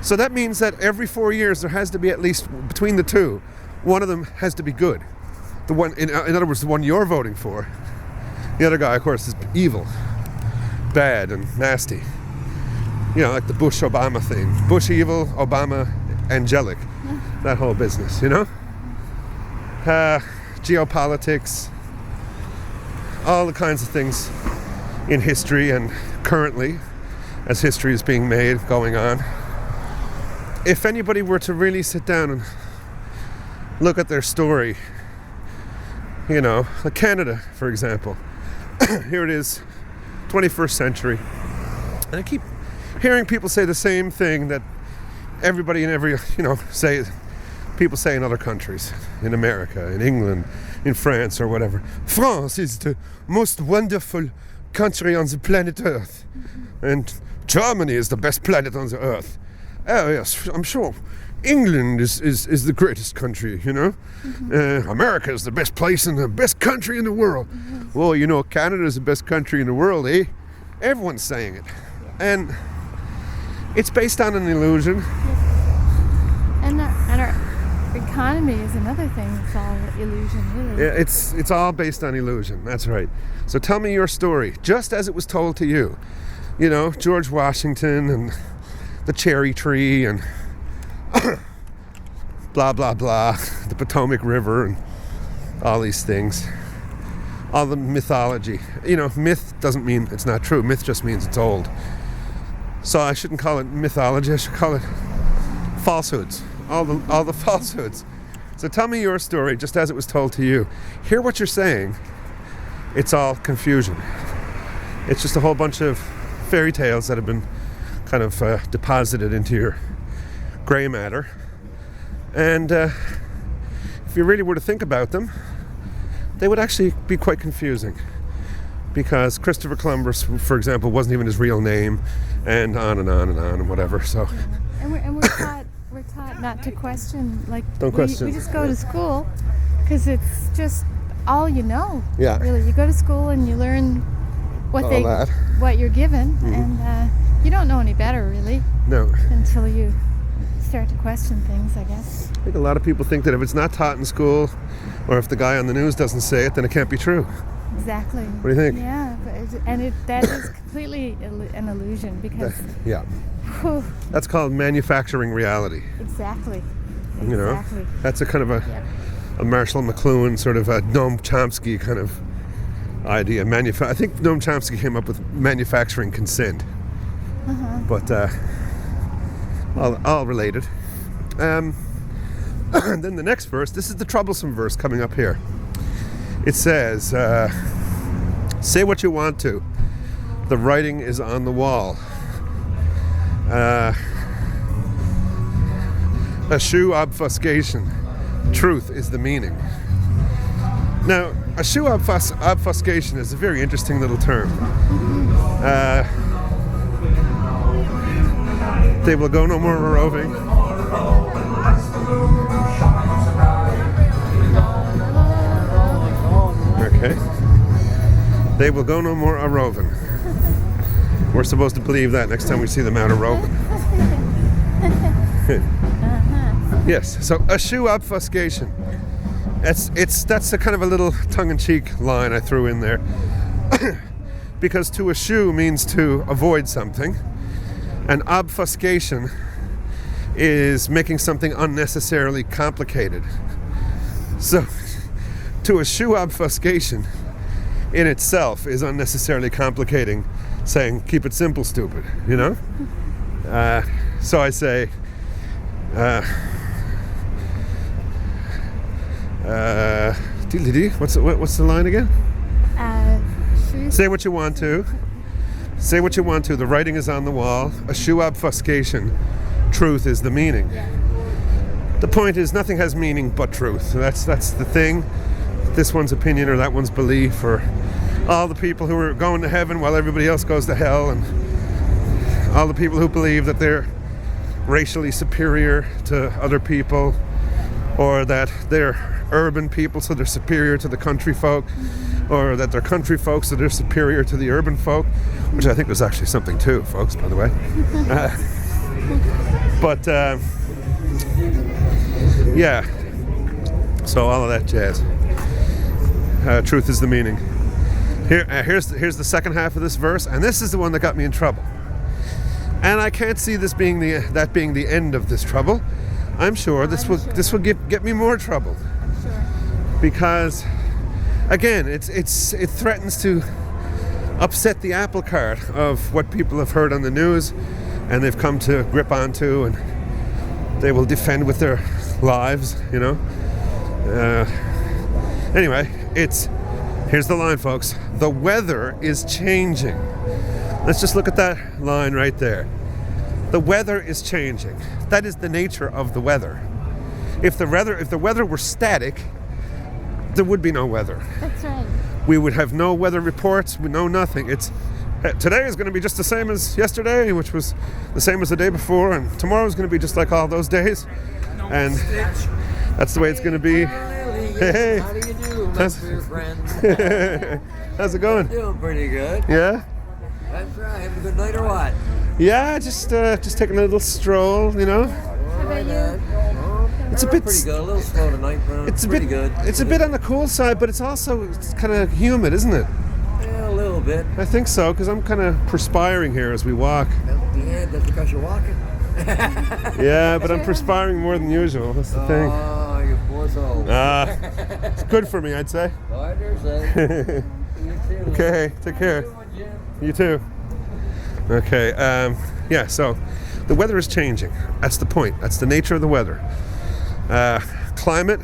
So that means that every 4 years there has to be at least, between the two, one of them has to be good. The one, in other words, the one you're voting for. The other guy, of course, is evil, bad, and nasty. You know, like the Bush-Obama thing. Bush evil, Obama angelic. That whole business, you know? Geopolitics, all the kinds of things in history and currently, as history is being made, going on. If anybody were to really sit down and look at their story, you know, like Canada, for example. Here it is, 21st century. And I keep hearing people say the same thing that everybody in every, you know, people say in other countries, in America, in England, in France, or whatever. France is the most wonderful country on the planet Earth. And Germany is the best planet on the Earth. Oh, yes, I'm sure. England is the greatest country, you know? America is the best place and the best country in the world. Well, you know, Canada is the best country in the world, eh? Everyone's saying it. And it's based on an illusion. And our economy is another thing. It's all illusion, really. Yeah, it's all based on illusion. That's right. So tell me your story, just as it was told to you. You know, George Washington and the cherry tree and blah, blah, blah, the Potomac River and all these things. All the mythology. You know, myth doesn't mean it's not true. Myth just means it's old. So I shouldn't call it mythology. I should call it falsehoods. All the falsehoods. So tell me your story just as it was told to you. Hear what you're saying. It's all confusion. It's just a whole bunch of fairy tales that have been kind of deposited into your gray matter. And if you really were to think about them, they would actually be quite confusing. Because Christopher Columbus, for example, wasn't even his real name, and on and on and on and whatever. So, and we're taught not to question. Like, don't question. We just go to school because it's just all you know. Yeah. Really, you go to school and you learn what you're given, and you don't know any better, really. No. Until you start to question things, I guess. I think a lot of people think that if it's not taught in school, or if the guy on the news doesn't say it, then it can't be true. Exactly. What do you think? Yeah, that is completely an illusion because. Yeah. Whew. That's called manufacturing reality. Exactly. You know, that's a kind of a Marshall McLuhan sort of a Noam Chomsky kind of idea. I think Noam Chomsky came up with manufacturing consent. But all related. And then the next verse, this is the troublesome verse coming up here. It says, say what you want to. The writing is on the wall. Ashew obfuscation. Truth is the meaning. Now, ashew obfuscation is a very interesting little term. They will go no more roving. Okay. They will go no more a roving. We're supposed to believe that next time we see them out of rope. Yes, so ashew obfuscation. That's a kind of a little tongue-in-cheek line I threw in there. Because to eschew means to avoid something, and obfuscation is making something unnecessarily complicated. So to eschew obfuscation in itself is unnecessarily complicating, saying keep it simple, stupid, you know? So I say what's the line again? Say what you want to. Say what you want to. The writing is on the wall. Ashew obfuscation. Truth is the meaning. The point is nothing has meaning but truth. That's the thing. This one's opinion or that one's belief, or all the people who are going to heaven while everybody else goes to hell, and all the people who believe that they're racially superior to other people, or that they're urban people so they're superior to the country folk, or that they're country folks so they're superior to the urban folk, which I think was actually something too, folks, by the way. Yeah, so all of that jazz. Truth is the meaning. Here's the second half of this verse, and this is the one that got me in trouble. And I can't see this being that being the end of this trouble. I'm sure this will get me more trouble. Because again, it threatens to upset the apple cart of what people have heard on the news and they've come to grip onto, and they will defend with their lives, you know. Anyway, here's the line, folks. The weather is changing. Let's just look at that line right there. The weather is changing. That is the nature of the weather. If the weather were static, there would be no weather. That's right. We would have no weather reports. We know nothing. Today is going to be just the same as yesterday, which was the same as the day before, and tomorrow is going to be just like all those days. And that's the way it's going to be. Hey, how do you do, my dear friend? How's it going? Doing pretty good. Yeah? That's right. Having a good night or what? Yeah, just taking a little stroll, you know. How about you? It's a bit pretty good. A little slow tonight, but it's pretty good. It's a bit on the cool side, but it's kind of humid, isn't it? Yeah, a little bit. I think so, because I'm kind of perspiring here as we walk. Yeah, that's because you're walking. Yeah, but I'm perspiring more than usual. That's the thing. Oh, you poor soul. It's good for me, I'd say. Oh, I dare say. You too. Okay, take care. You too. Okay, yeah, so the weather is changing. That's the point. That's the nature of the weather. Climate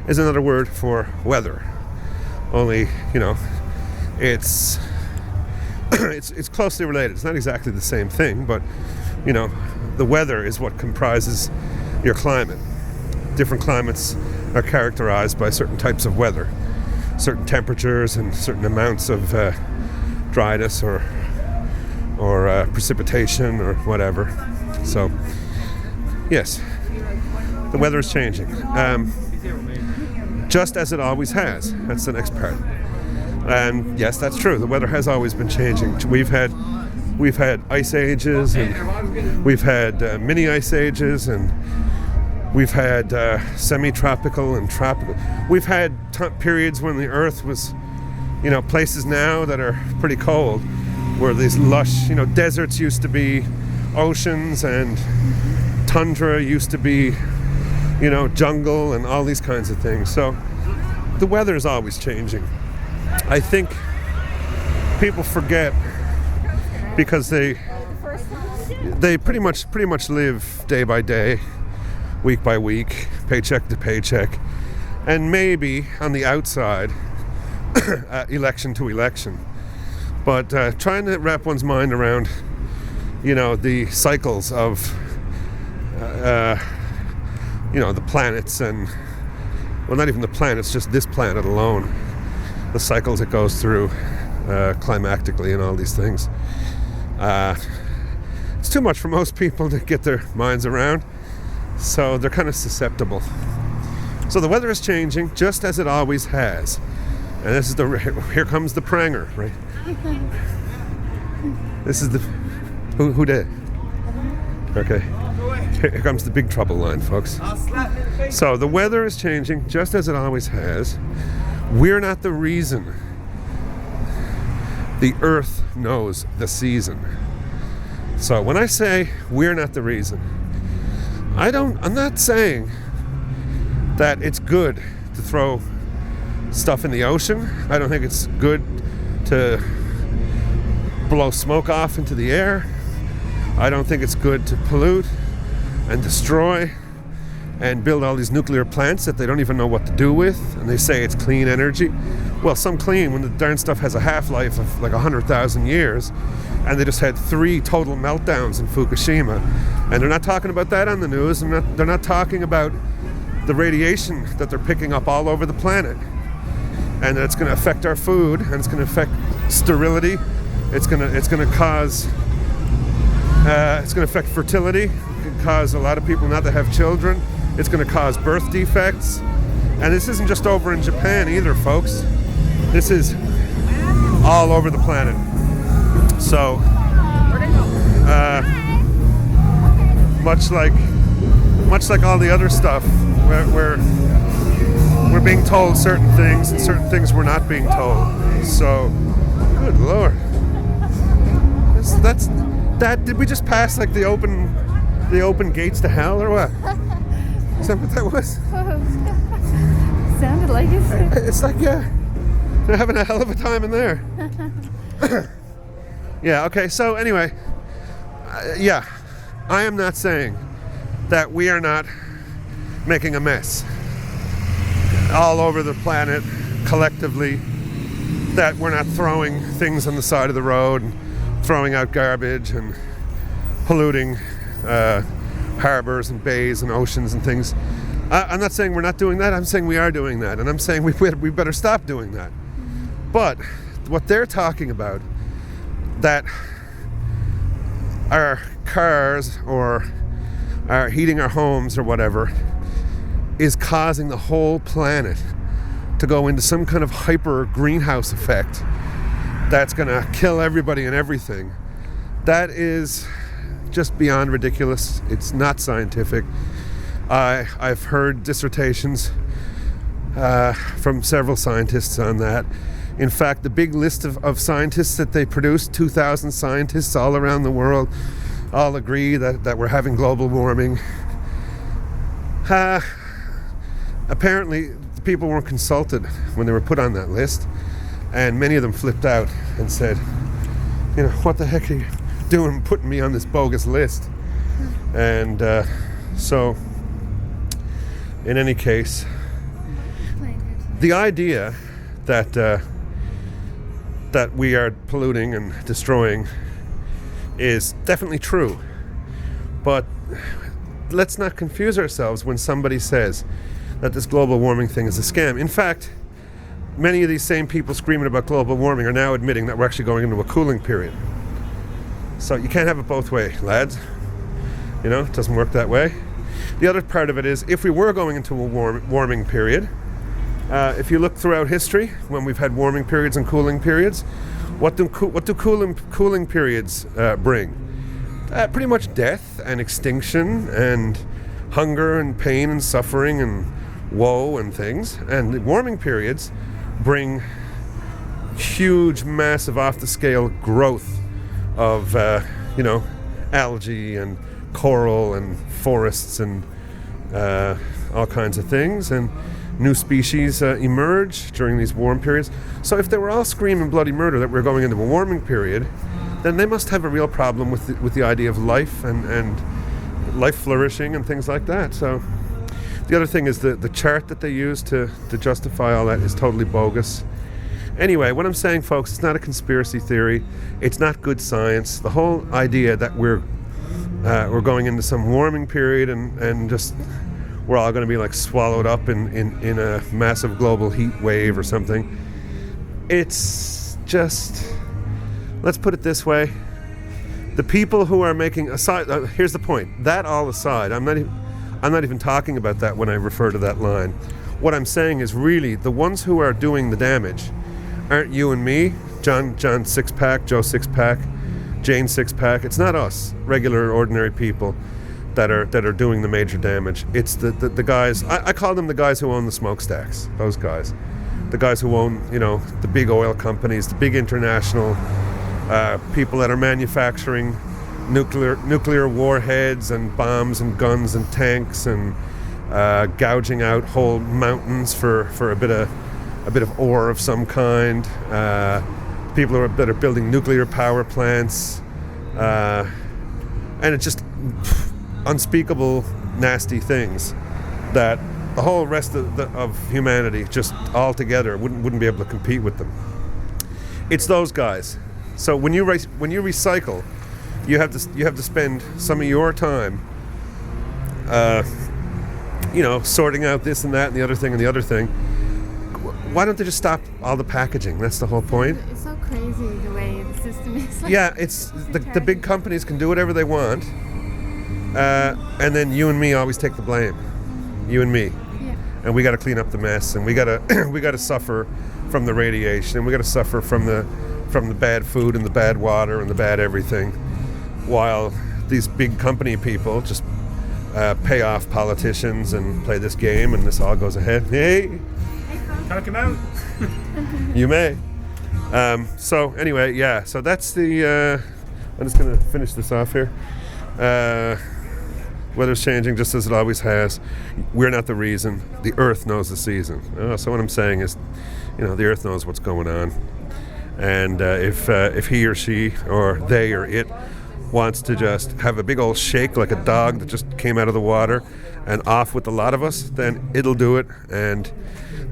is another word for weather. Only, you know, it's closely related. It's not exactly the same thing, but, you know, the weather is what comprises your climate. Different climates are characterized by certain types of weather, certain temperatures and certain amounts of dryness or precipitation or whatever. So, yes, the weather is changing, just as it always has. That's the next part. And yes, that's true. The weather has always been changing. We've had ice ages, and we've had mini ice ages, and we've had semi-tropical and tropical. We've had periods when the Earth was, you know, places now that are pretty cold, where these lush, you know, deserts used to be oceans, and tundra used to be, you know, jungle, and all these kinds of things. So the weather is always changing. I think people forget because they pretty much live day by day, week by week, paycheck to paycheck, and maybe on the outside, election to election. But trying to wrap one's mind around, you know, the cycles of, you know, the planets and, well, not even the planets, just this planet alone, the cycles it goes through climactically and all these things. It's too much for most people to get their minds around, so they're kind of susceptible. So the weather is changing just as it always has. And this is here comes the pranger, right? This is the... Who did? Okay. Here comes the big trouble line, folks. So the weather is changing just as it always has. We're not the reason. The earth knows the season. So when I say we're not the reason, I'm not saying that it's good to throw stuff in the ocean. I don't think it's good to blow smoke off into the air. I don't think it's good to pollute and destroy and build all these nuclear plants that they don't even know what to do with, and they say it's clean energy. Well, some clean when the darn stuff has a half-life of like 100,000 years, and they just had 3 total meltdowns in Fukushima. And they're not talking about that on the news, and they're not talking about the radiation that they're picking up all over the planet, and that it's going to affect our food, and it's going to affect sterility. It's going to cause it's going to affect fertility. It can cause a lot of people not to have children. It's going to cause birth defects. And this isn't just over in Japan either, folks. This is all over the planet. So, much like all the other stuff, we're being told certain things, and certain things we're not being told. So, good Lord. Did we just pass like the open gates to hell or what? Is that what that was? Sounded like it. It's like, yeah, they're having a hell of a time in there. Yeah, okay, so anyway, yeah, I am not saying that we are not making a mess all over the planet collectively, that we're not throwing things on the side of the road and throwing out garbage and polluting harbors and bays and oceans and things. I'm not saying we're not doing that. I'm saying we are doing that, and I'm saying we better stop doing that. But what they're talking about, that our cars or our heating our homes or whatever is causing the whole planet to go into some kind of hyper greenhouse effect that's going to kill everybody and everything, that is just beyond ridiculous. It's not scientific. I've heard dissertations from several scientists on that. In fact, the big list of scientists that they produced, 2,000 scientists all around the world, all agree that we're having global warming. Apparently, the people weren't consulted when they were put on that list, and many of them flipped out and said, what the heck are you doing putting me on this bogus list? And so, in any case, the idea that we are polluting and destroying is definitely true, but let's not confuse ourselves when somebody says that this global warming thing is a scam. In fact, many of these same people screaming about global warming are now admitting that we're actually going into a cooling period. So you can't have it both ways, lads. It doesn't work that way. The other part of it is, if we were going into a warming period, if you look throughout history, when we've had warming periods and cooling periods, what do cooling periods bring? Pretty much death and extinction and hunger and pain and suffering and woe and things. And the warming periods bring huge, massive, off-the-scale growth of, algae and coral and forests and all kinds of things. And new species emerge during these warm periods. So if they were all screaming bloody murder that we're going into a warming period, then they must have a real problem with the idea of life and life flourishing and things like that. So the other thing is the chart that they use to justify all that is totally bogus. Anyway, what I'm saying, folks, it's not a conspiracy theory. It's not good science. The whole idea that we're going into some warming period and just we're all going to be like swallowed up in a massive global heat wave or something. It's just, let's put it this way. The people who are making aside, here's the point. That all aside, I'm not even talking about that when I refer to that line. What I'm saying is really the ones who are doing the damage aren't you and me, John Sixpack, Joe Sixpack, Jane Sixpack. It's not us, regular, ordinary people, that are doing the major damage. It's the guys. I call them the guys who own the smokestacks. Those guys, the guys who own, the big oil companies, the big international people that are manufacturing nuclear warheads and bombs and guns and tanks and gouging out whole mountains for a bit of ore of some kind. People that are building nuclear power plants, and it's just unspeakable, nasty things that the whole rest of humanity just all together wouldn't be able to compete with them. It's those guys. So when you recycle, you have to spend some of your time, sorting out this and that and the other thing and the other thing. Why don't they just stop all the packaging? That's the whole point. It's so crazy the way the system is. Yeah, it's the big companies can do whatever they want, and then you and me always take the blame. You and me. Yeah. And we got to clean up the mess, and we got to suffer from the radiation, and we got to suffer from the bad food and the bad water and the bad everything, while these big company people just pay off politicians and play this game, and this all goes ahead. Hey. Can I come out? You may. So anyway, yeah. So that's the. I'm just gonna finish this off here. Weather's changing just as it always has. We're not the reason. The Earth knows the season. So what I'm saying is, the Earth knows what's going on, and if he or she or they or it wants to just have a big old shake like a dog that just came out of the water and off with a lot of us, then it'll do it. And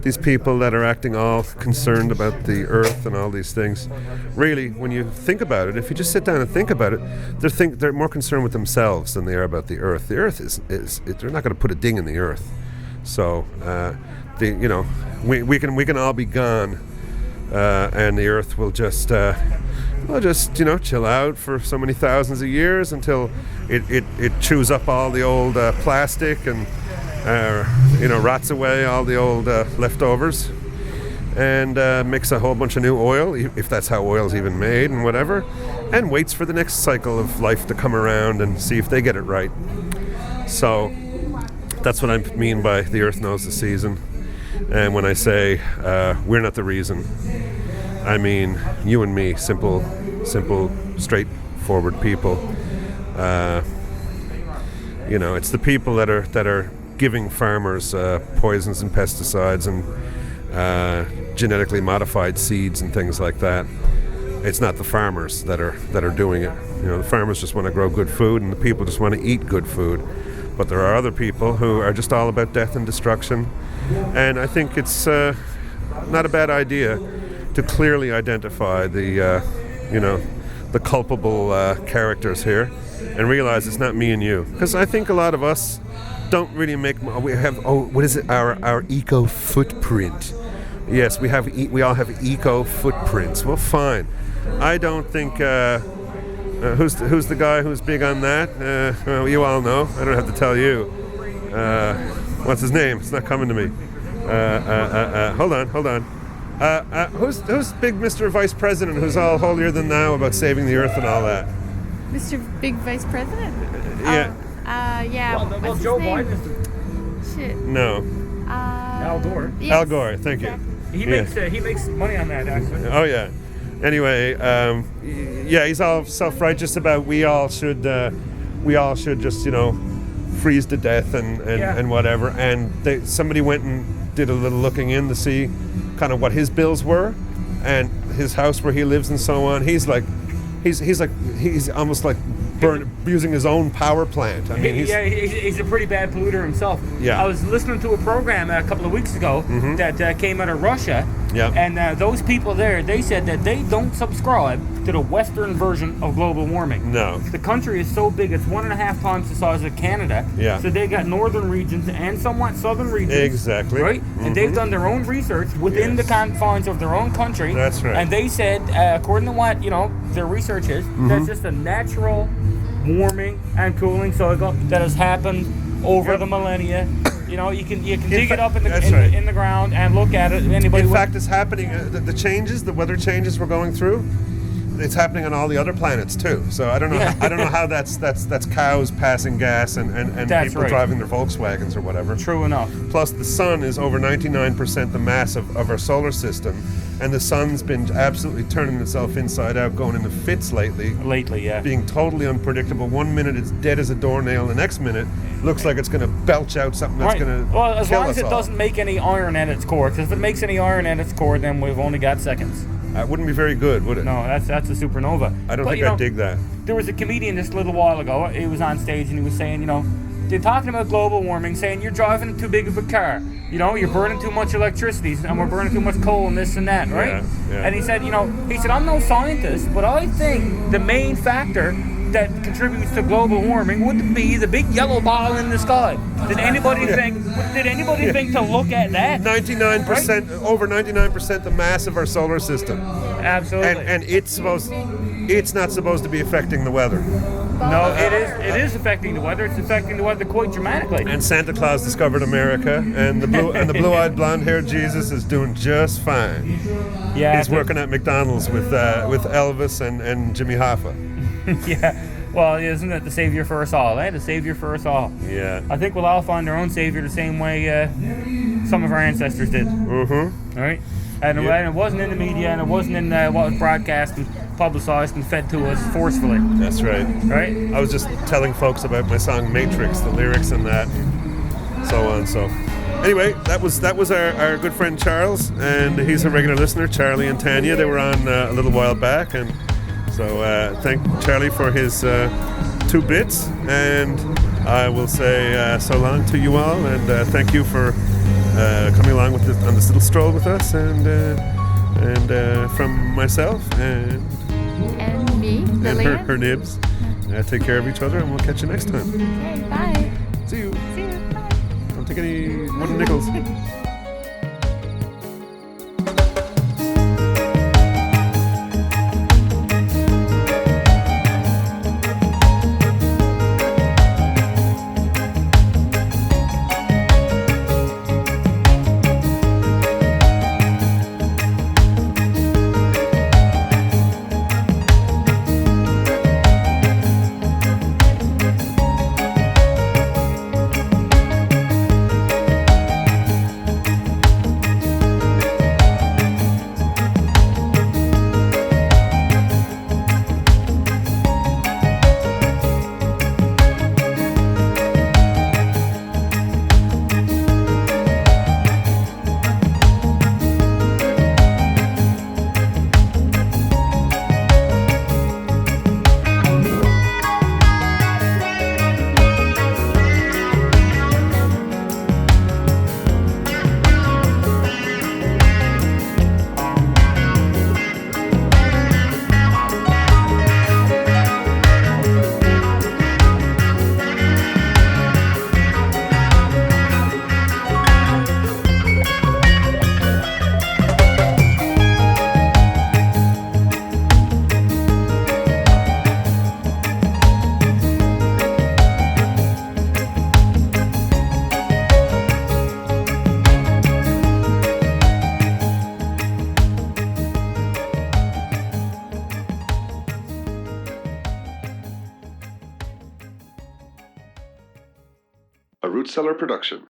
these people that are acting all concerned about the Earth and all these things, really, when you think about it, if you just sit down and think about it, they're more concerned with themselves than they are about the Earth. The Earth is they're not going to put a ding in the Earth. So we can all be gone, and the Earth will just chill out for so many thousands of years until it chews up all the old plastic and rots away all the old leftovers and makes a whole bunch of new oil, if that's how oil's even made and whatever, and waits for the next cycle of life to come around and see if they get it right. So that's what I mean by the Earth knows the season. And when I say we're not the reason, I mean you and me, simple, straightforward people. It's the people that are giving farmers poisons and pesticides and genetically modified seeds and things like that. It's not the farmers that are doing it. The farmers just want to grow good food, and the people just want to eat good food. But there are other people who are just all about death and destruction. And I think it's not a bad idea to clearly identify the culpable characters here and realize it's not me and you. Because I think a lot of us don't really our eco footprint. Yes, we all have eco footprints. Well, fine. I don't think who's the guy who's big on that? Well, you all know. I don't have to tell you. What's his name? It's not coming to me. Hold on. Who's big Mr. Vice President who's all holier than thou about saving the Earth and all that? Mr. Big Vice President? Yeah. Yeah. Well, Joe Biden is Shit. No. Al Gore. Yes. Al Gore, thank you. He makes money on that, actually. Oh yeah. Anyway, he's all self-righteous about we all should just freeze to death and whatever. And somebody went and did a little looking in to see kind of what his bills were, and his house where he lives and so on. He's almost like using his own power plant. I mean, he's a pretty bad polluter himself. Yeah. I was listening to a program a couple of weeks ago that came out of Russia. Yeah. And those people there, they said that they don't subscribe to the Western version of global warming. No. The country is so big, it's 1.5 times the size of Canada. Yeah. So they got northern regions and somewhat southern regions. Exactly. Right? And they've done their own research within the confines of their own country. That's right. And they said, according to what, their research is, that's just a natural warming and cooling cycle that has happened over the millennia. You can dig it up in the ground and look at it. In fact, it's happening. The weather changes we're going through, it's happening on all the other planets too. So I don't know. I don't know how that's cows passing gas and people driving their Volkswagens or whatever. True enough. Plus, the sun is over 99% the mass of our solar system, and the sun's been absolutely turning itself inside out, going into fits lately. Lately, yeah. Being totally unpredictable. 1 minute it's dead as a doornail, the next minute looks like it's going to belch out something that's going to Well, as kill long as us it all. doesn't make any iron at its core, because if it makes any iron at its core, then we've only got seconds. That wouldn't be very good, would it? No, that's a supernova. I don't But, think you know, I'd dig that. There was a comedian just a little while ago. He was on stage and he was saying, you know, they're talking about global warming, saying you're driving too big of a car. You know, you're burning too much electricity, and we're burning too much coal and this and that, right? Yeah. And he said, I'm no scientist, but I think the main factor that contributes to global warming would be the big yellow ball in the sky. Did anybody think to look at that? 99%, over 99% the mass of our solar system. Absolutely. And it's not supposed to be affecting the weather. No, it is affecting the weather. It's affecting the weather quite dramatically. And Santa Claus discovered America, and the blue-eyed blonde-haired Jesus is doing just fine. Yeah, he's working at McDonald's with Elvis and Jimmy Hoffa. Yeah. Well, isn't it the savior for us all, eh? The savior for us all. Yeah. I think we'll all find our own savior the same way some of our ancestors did. Mm-hmm. All right? And it wasn't in the media, and it wasn't in what was broadcast and publicized and fed to us forcefully. That's right. Right? I was just telling folks about my song Matrix, the lyrics and that, so on. So anyway, that was our good friend Charles, and he's a regular listener. Charlie and Tanya, they were on a little while back, and so thank Charlie for his 2 bits, and I will say so long to you all, and thank you for coming along with on this little stroll with us, and from myself and me, Lillian. her nibs. Take care of each other, and we'll catch you next time. Okay, bye. See you. See you. Bye. Don't take any wooden nickels. A Roots Cellar production.